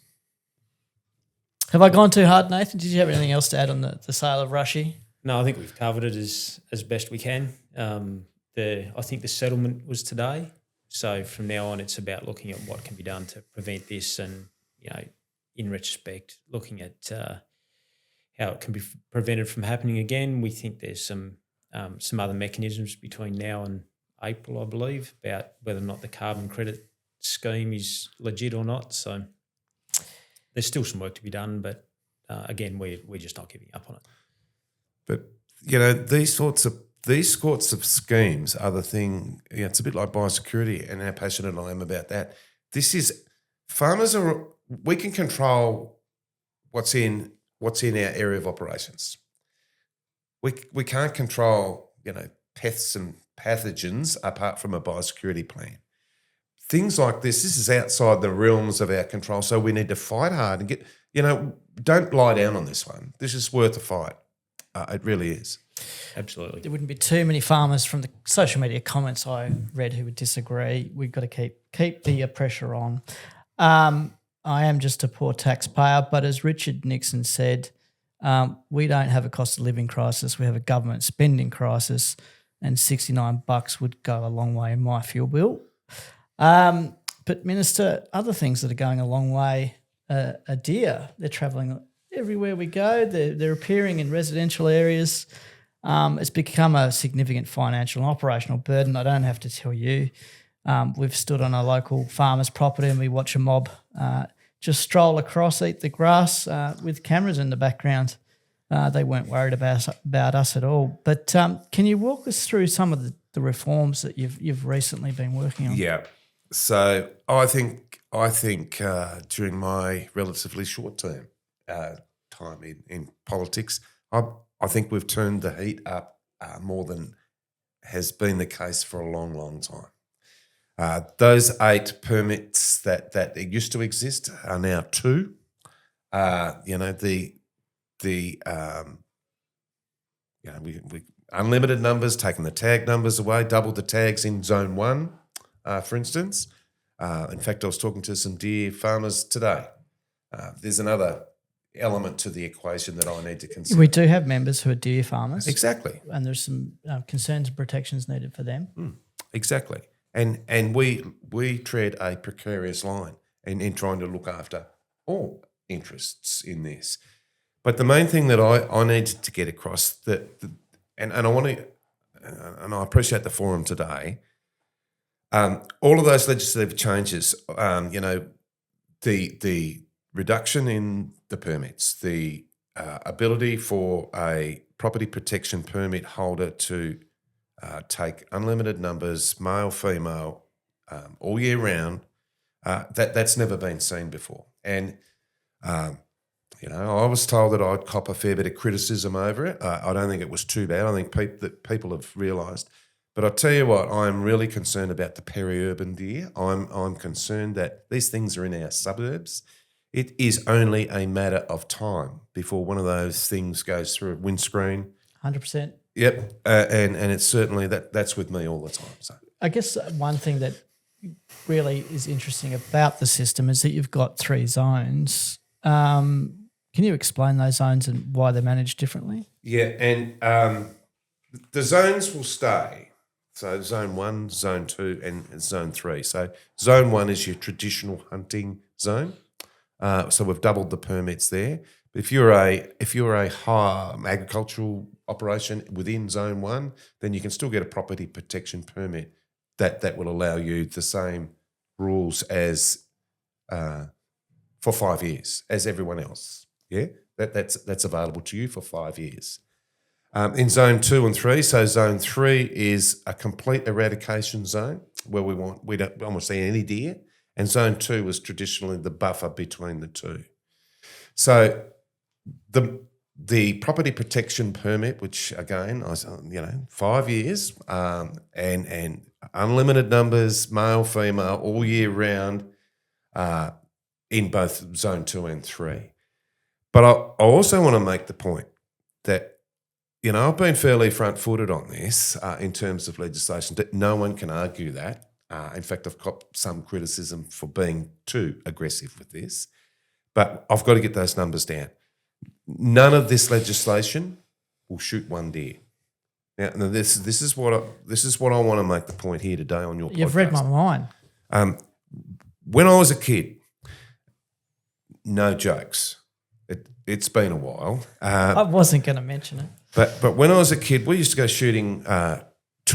Have I gone too hard, Nathan? Did you have anything else to add on the sale of Rushy? No, I think we've covered it as best we can. I think the settlement was today. So from now on, it's about looking at what can be done to prevent this and, in retrospect, looking at how it can be prevented from happening again. We think there's some other mechanisms between now and April, I believe, about whether or not the carbon credit scheme is legit or not. So there's still some work to be done, but again, we're just not giving up on it. But these sorts of schemes are the thing. It's a bit like biosecurity, and how passionate I am about that. We can control what's in our area of operations. We can't control, pests and pathogens apart from a biosecurity plan. Things like this is outside the realms of our control, so we need to fight hard and get, don't lie down on this one. This is worth a fight. It really is. Absolutely. There wouldn't be too many farmers from the social media comments I read who would disagree. We've got to keep the pressure on. I am just a poor taxpayer, but as Richard Nixon said, we don't have a cost of living crisis. We have a government spending crisis, and $69 would go a long way in my fuel bill. But Minister, other things that are going a long way are deer. They're travelling everywhere we go. They're appearing in residential areas. It's become a significant financial and operational burden. I don't have to tell you. We've stood on a local farmer's property and we watch a mob just stroll across, eat the grass with cameras in the background. They weren't worried about us at all. But can you walk us through some of the reforms that you've recently been working on? Yeah. So I think during my relatively short term time in politics, I think we've turned the heat up more than has been the case for a long, long time. Those 8 permits that used to exist are now 2. We unlimited numbers, taking the tag numbers away, doubled the tags in Zone 1, for instance. In fact, I was talking to some deer farmers today. There's another element to the equation that I need to consider. We do have members who are deer farmers. Exactly. And there's some concerns and protections needed for them. Exactly. And we tread a precarious line in trying to look after all interests in this. But the main thing that I need to get across and I want to, and I appreciate the forum today. All of those legislative changes, the reduction in the permits, the ability for a property protection permit holder to take unlimited numbers, male, female, all year round, that's never been seen before. And I was told that I'd cop a fair bit of criticism over it. I don't think it was too bad. I think that people have realised. But I'll tell you what, I'm really concerned about the peri-urban deer. I'm concerned that these things are in our suburbs. It is only a matter of time before one of those things goes through a windscreen. 100%. Yep, and it's certainly that's with me all the time. So I guess one thing that really is interesting about the system is that you've got 3 zones. Can you explain those zones and why they're managed differently? Yeah, and the zones will stay. So Zone 1, Zone 2 and Zone 3. So Zone 1 is your traditional hunting zone. So we've doubled the permits there. But if you're a high agricultural operation within Zone 1, then you can still get a property protection permit that will allow you the same rules as for 5 years as everyone else. Yeah, that's available to you for 5 years. In Zone 2 and 3, so Zone 3 is a complete eradication zone where we don't almost see any deer, and Zone 2 was traditionally the buffer between the two. So the property protection permit, which again, 5 years, and unlimited numbers, male, female, all year round, in both Zone 2 and 3. But I also want to make the point that, I've been fairly front-footed on this in terms of legislation. That no one can argue that. In fact, I've got some criticism for being too aggressive with this. But I've got to get those numbers down. None of this legislation will shoot one deer. Now this is what I want to make the point here today on your podcast. You've read my mind. When I was a kid, no jokes. It's been a while. I wasn't going to mention it. But when I was a kid, we used to go shooting 2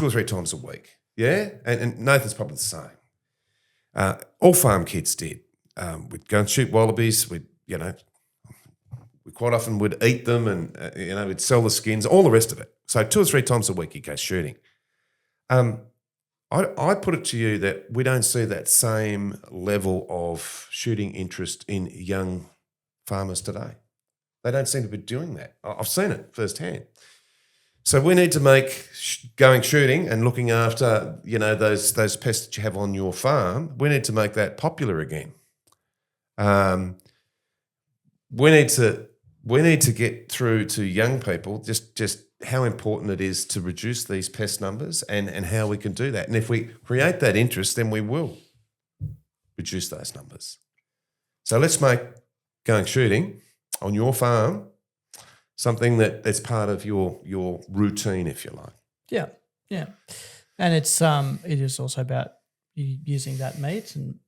or 3 times a week. Yeah, and Nathan's probably the same. All farm kids did. We'd go and shoot wallabies. We quite often would eat them, and we'd sell the skins, all the rest of it. So 2 or 3 times a week you go shooting. I put it to you that we don't see that same level of shooting interest in young farmers today. They don't seem to be doing that. I've seen it firsthand. So we need to make going shooting and looking after those pests that you have on your farm. We need to make that popular again. We need to get through to young people just how important it is to reduce these pest numbers and how we can do that. And if we create that interest, then we will reduce those numbers. So let's make going shooting on your farm something that's part of your routine, if you like. Yeah, yeah. And it is also about you using that meat and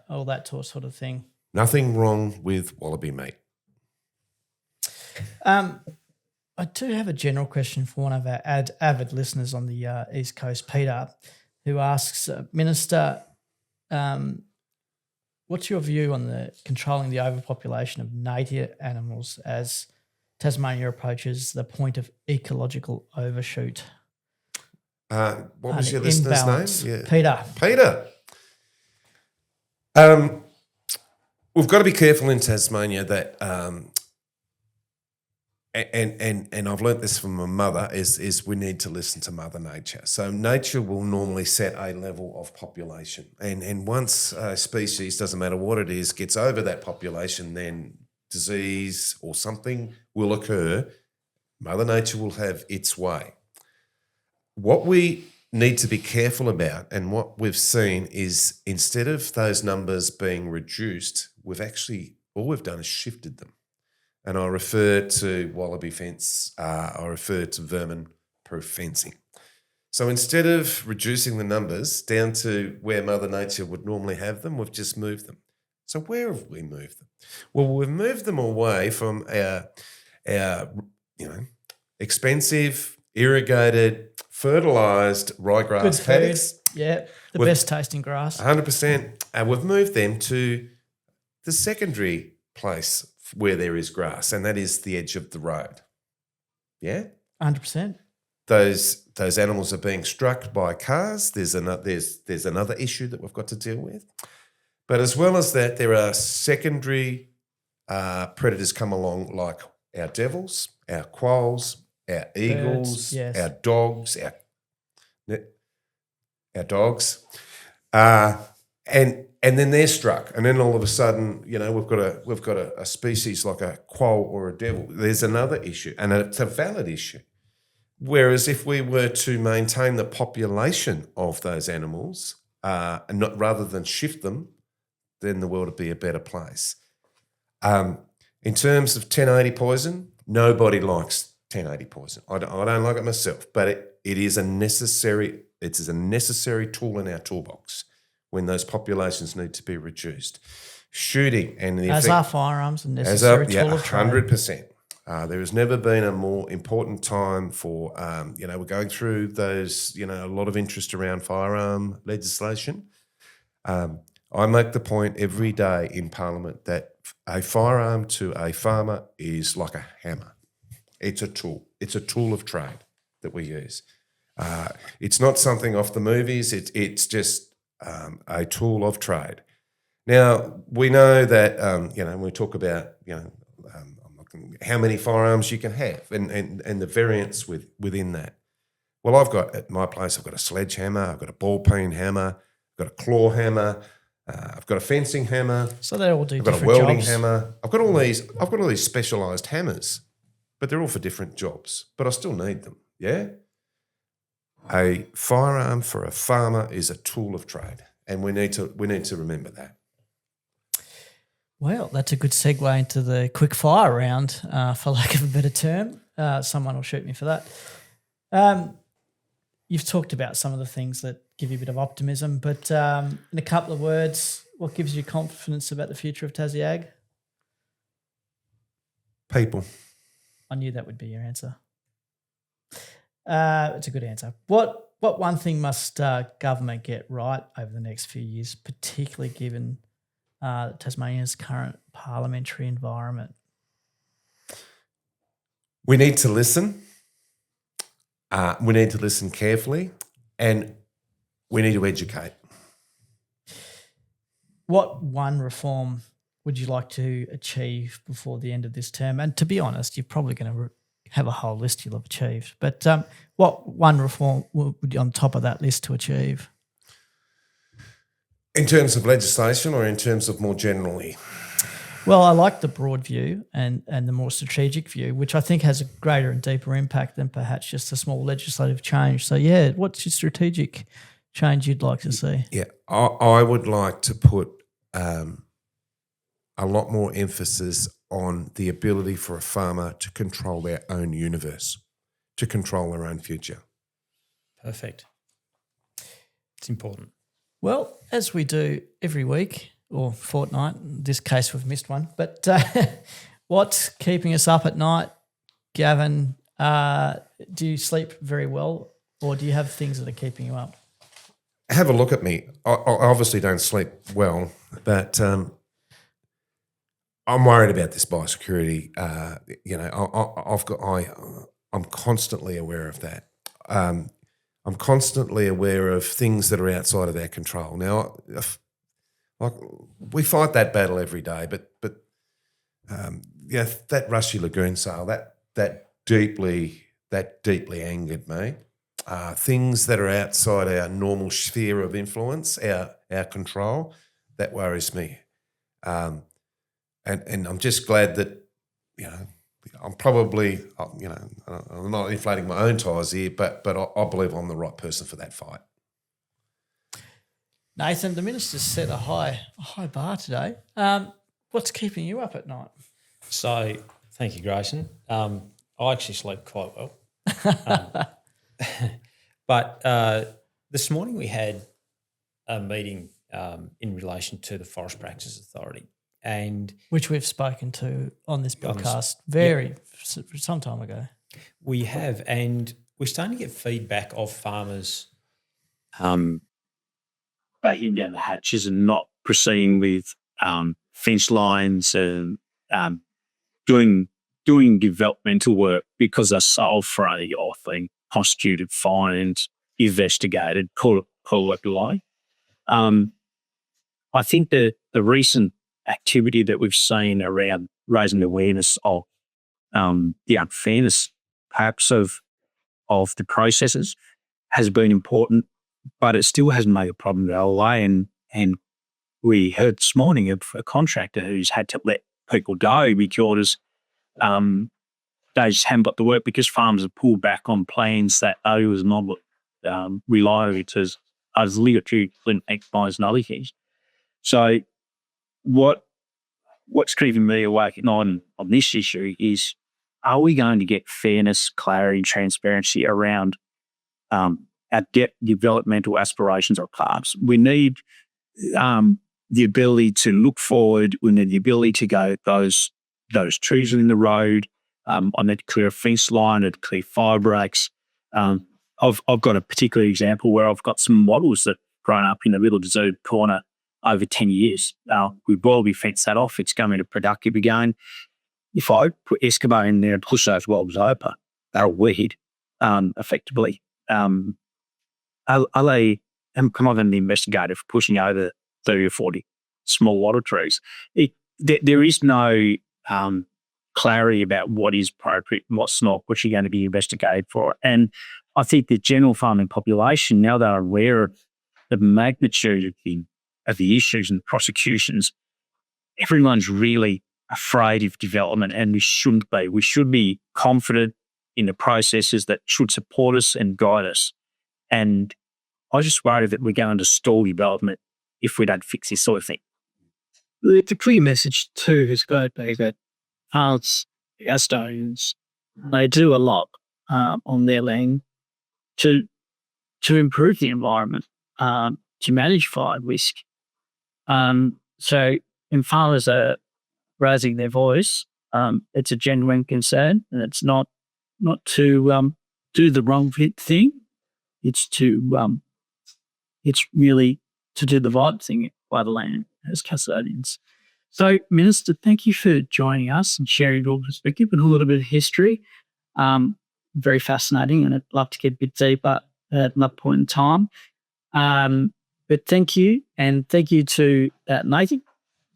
all that sort of thing. Nothing wrong with wallaby meat. I do have a general question for one of our avid listeners on the East Coast, Peter, who asks, Minister, what's your view on controlling the overpopulation of native animals as Tasmania approaches the point of ecological overshoot? What was An your listener's imbalance. name? Peter. Peter. We've got to be careful in Tasmania that, and I've learnt this from my mother, is we need to listen to Mother Nature. So nature will normally set a level of population, and once a species, doesn't matter what it is, gets over that population, then disease or something will occur. Mother Nature will have its way. What we need to be careful about, and what we've seen, is instead of those numbers being reduced, all we've done is shifted them. And I refer to wallaby fence, I refer to vermin-proof fencing. So instead of reducing the numbers down to where Mother Nature would normally have them, we've just moved them. So where have we moved them? Well, we've moved them away from our expensive, irrigated, fertilised ryegrass Good paddocks. food. Yeah, the best tasting grass. 100%. And we've moved them to the secondary place where there is grass, and that is the edge of the road. Yeah? 100%. Those animals are being struck by cars. There's another issue that we've got to deal with. But as well as that, there are secondary predators come along, like our devils, our quolls, our eagles, Birds, yes. our dogs, and then they're struck, and then all of a sudden, we've got a species like a quoll or a devil. There's another issue, and it's a valid issue. Whereas if we were to maintain the population of those animals, and not rather than shift them, then the world would be a better place. In terms of 1080 poison, nobody likes 1080 poison. I don't like it myself, but it is a necessary tool in our toolbox when those populations need to be reduced. Shooting and the As are firearms a necessary tool of trade. 100%. There has never been a more important time for, we're going through those, a lot of interest around firearm legislation. I make the point every day in Parliament that a firearm to a farmer is like a hammer. It's a tool. It's a tool of trade that we use. It's not something off the movies. It's just a tool of trade. Now, we know that, when we talk about, how many firearms you can have and the variance within that. Well, at my place, I've got a sledgehammer, I've got a ball peen hammer, I've got a claw hammer, I've got a fencing hammer. So they all do I've got different a welding jobs. hammer. I've got all these specialised hammers, but they're all for different jobs. But I still need them. Yeah. A firearm for a farmer is a tool of trade, and we need to remember that. Well, that's a good segue into the quick fire round, for lack of a better term. Someone will shoot me for that. You've talked about some of the things that give you a bit of optimism, but in a couple of words, what gives you confidence about the future of Tassie Ag? People. I knew that would be your answer. It's a good answer. What one thing must government get right over the next few years, particularly given Tasmania's current parliamentary environment? We need to listen. We need to listen carefully, and we need to educate. What one reform would you like to achieve before the end of this term? And to be honest, you're probably going to have a whole list you'll have achieved. But what one reform would be on top of that list to achieve? In terms of legislation or in terms of more generally? Well, I like the broad view and the more strategic view, which I think has a greater and deeper impact than perhaps just a small legislative change. So, yeah, what's your strategic change you'd like to see? Yeah, I would like to put a lot more emphasis on the ability for a farmer to control their own universe, to control their own future. Perfect. It's important. Well, as we do every week or fortnight, in this case we've missed one, but what's keeping us up at night, Gavin? Do you sleep very well, or do you have things that are keeping you up? Have a look at me. I obviously don't sleep well, but I'm worried about this biosecurity. I'm constantly aware of that. I'm constantly aware of things that are outside of our control. Now, like we fight that battle every day, but yeah, that Rushy Lagoon sale that deeply angered me. Things that are outside our normal sphere of influence, our control, that worries me. And I'm just glad that, I'm probably, I'm not inflating my own tyres here, but I believe I'm the right person for that fight. Nathan, the minister's set a high bar today. What's keeping you up at night? So, thank you, Grayson. I actually sleep quite well. But this morning we had a meeting in relation to the Forest Practices Authority, and which we've spoken to on this podcast some time ago. We have, and we're starting to get feedback of farmers breaking down the hatches and not proceeding with fence lines and doing developmental work because they're so afraid of being prosecuted, fined, investigated, call it what you like. I think the recent activity that we've seen around raising awareness of the unfairness, perhaps, of the processes has been important, but it still hasn't made a problem go away. And we heard this morning of a contractor who's had to let people go because they just haven't got the work because farmers have pulled back on plans that they was not reliable as literature and exercise and other things. So what's keeping me awake at night on this issue is, are we going to get fairness, clarity, and transparency around our developmental aspirations or paths? We need the ability to look forward. We need the ability to go those trees are in the road. I need to clear a fence line, I need to clear fire breaks. I've got a particular example where I've got some models that grown up in a little deserted corner over 10 years. We've probably fenced that off. It's going to productive again. If I put Eskimo in there and push those walls over, they'll weed effectively. Am I the investigator for pushing over 30 or 40 small water trees? There is no clarity about what is appropriate and what's not, what you're going to be investigated for. And I think the general farming population, now they're aware of the magnitude of the issues and prosecutions, everyone's really afraid of development, and we shouldn't be. We should be confident in the processes that should support us and guide us. And I just worry that we're going to stall development if we don't fix this sort of thing. The clear message too has got to be that farmers, custodians, they do a lot on their land to improve the environment, to manage fire risk. So when farmers are raising their voice, it's a genuine concern, and it's not to do the wrong thing. It's really to do the right thing by the land as custodians. So, Minister, thank you for joining us and sharing your perspective and a little bit of history. Very fascinating, and I'd love to get a bit deeper at another point in time. But thank you, and thank you to Nathan.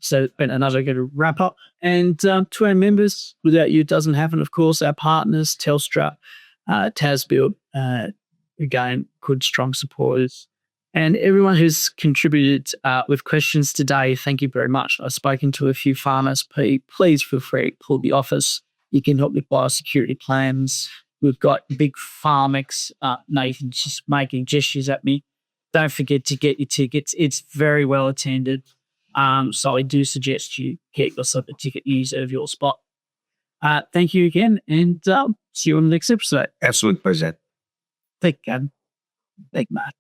So, another good wrap up. And to our members, without you, it doesn't happen. Of course, our partners, Telstra, TasBuild, again, good, strong supporters. And everyone who's contributed with questions today, thank you very much. I've spoken to a few farmers. Please feel free to call the office. You can help with biosecurity plans. We've got big Farmex. Nathan's just making gestures at me. Don't forget to get your tickets. It's very well attended. So I do suggest you get yourself a ticket and reserve your spot. Thank you again, and see you on the next episode. Absolute pleasure. Thank you, Gavin. Thank you, Matt.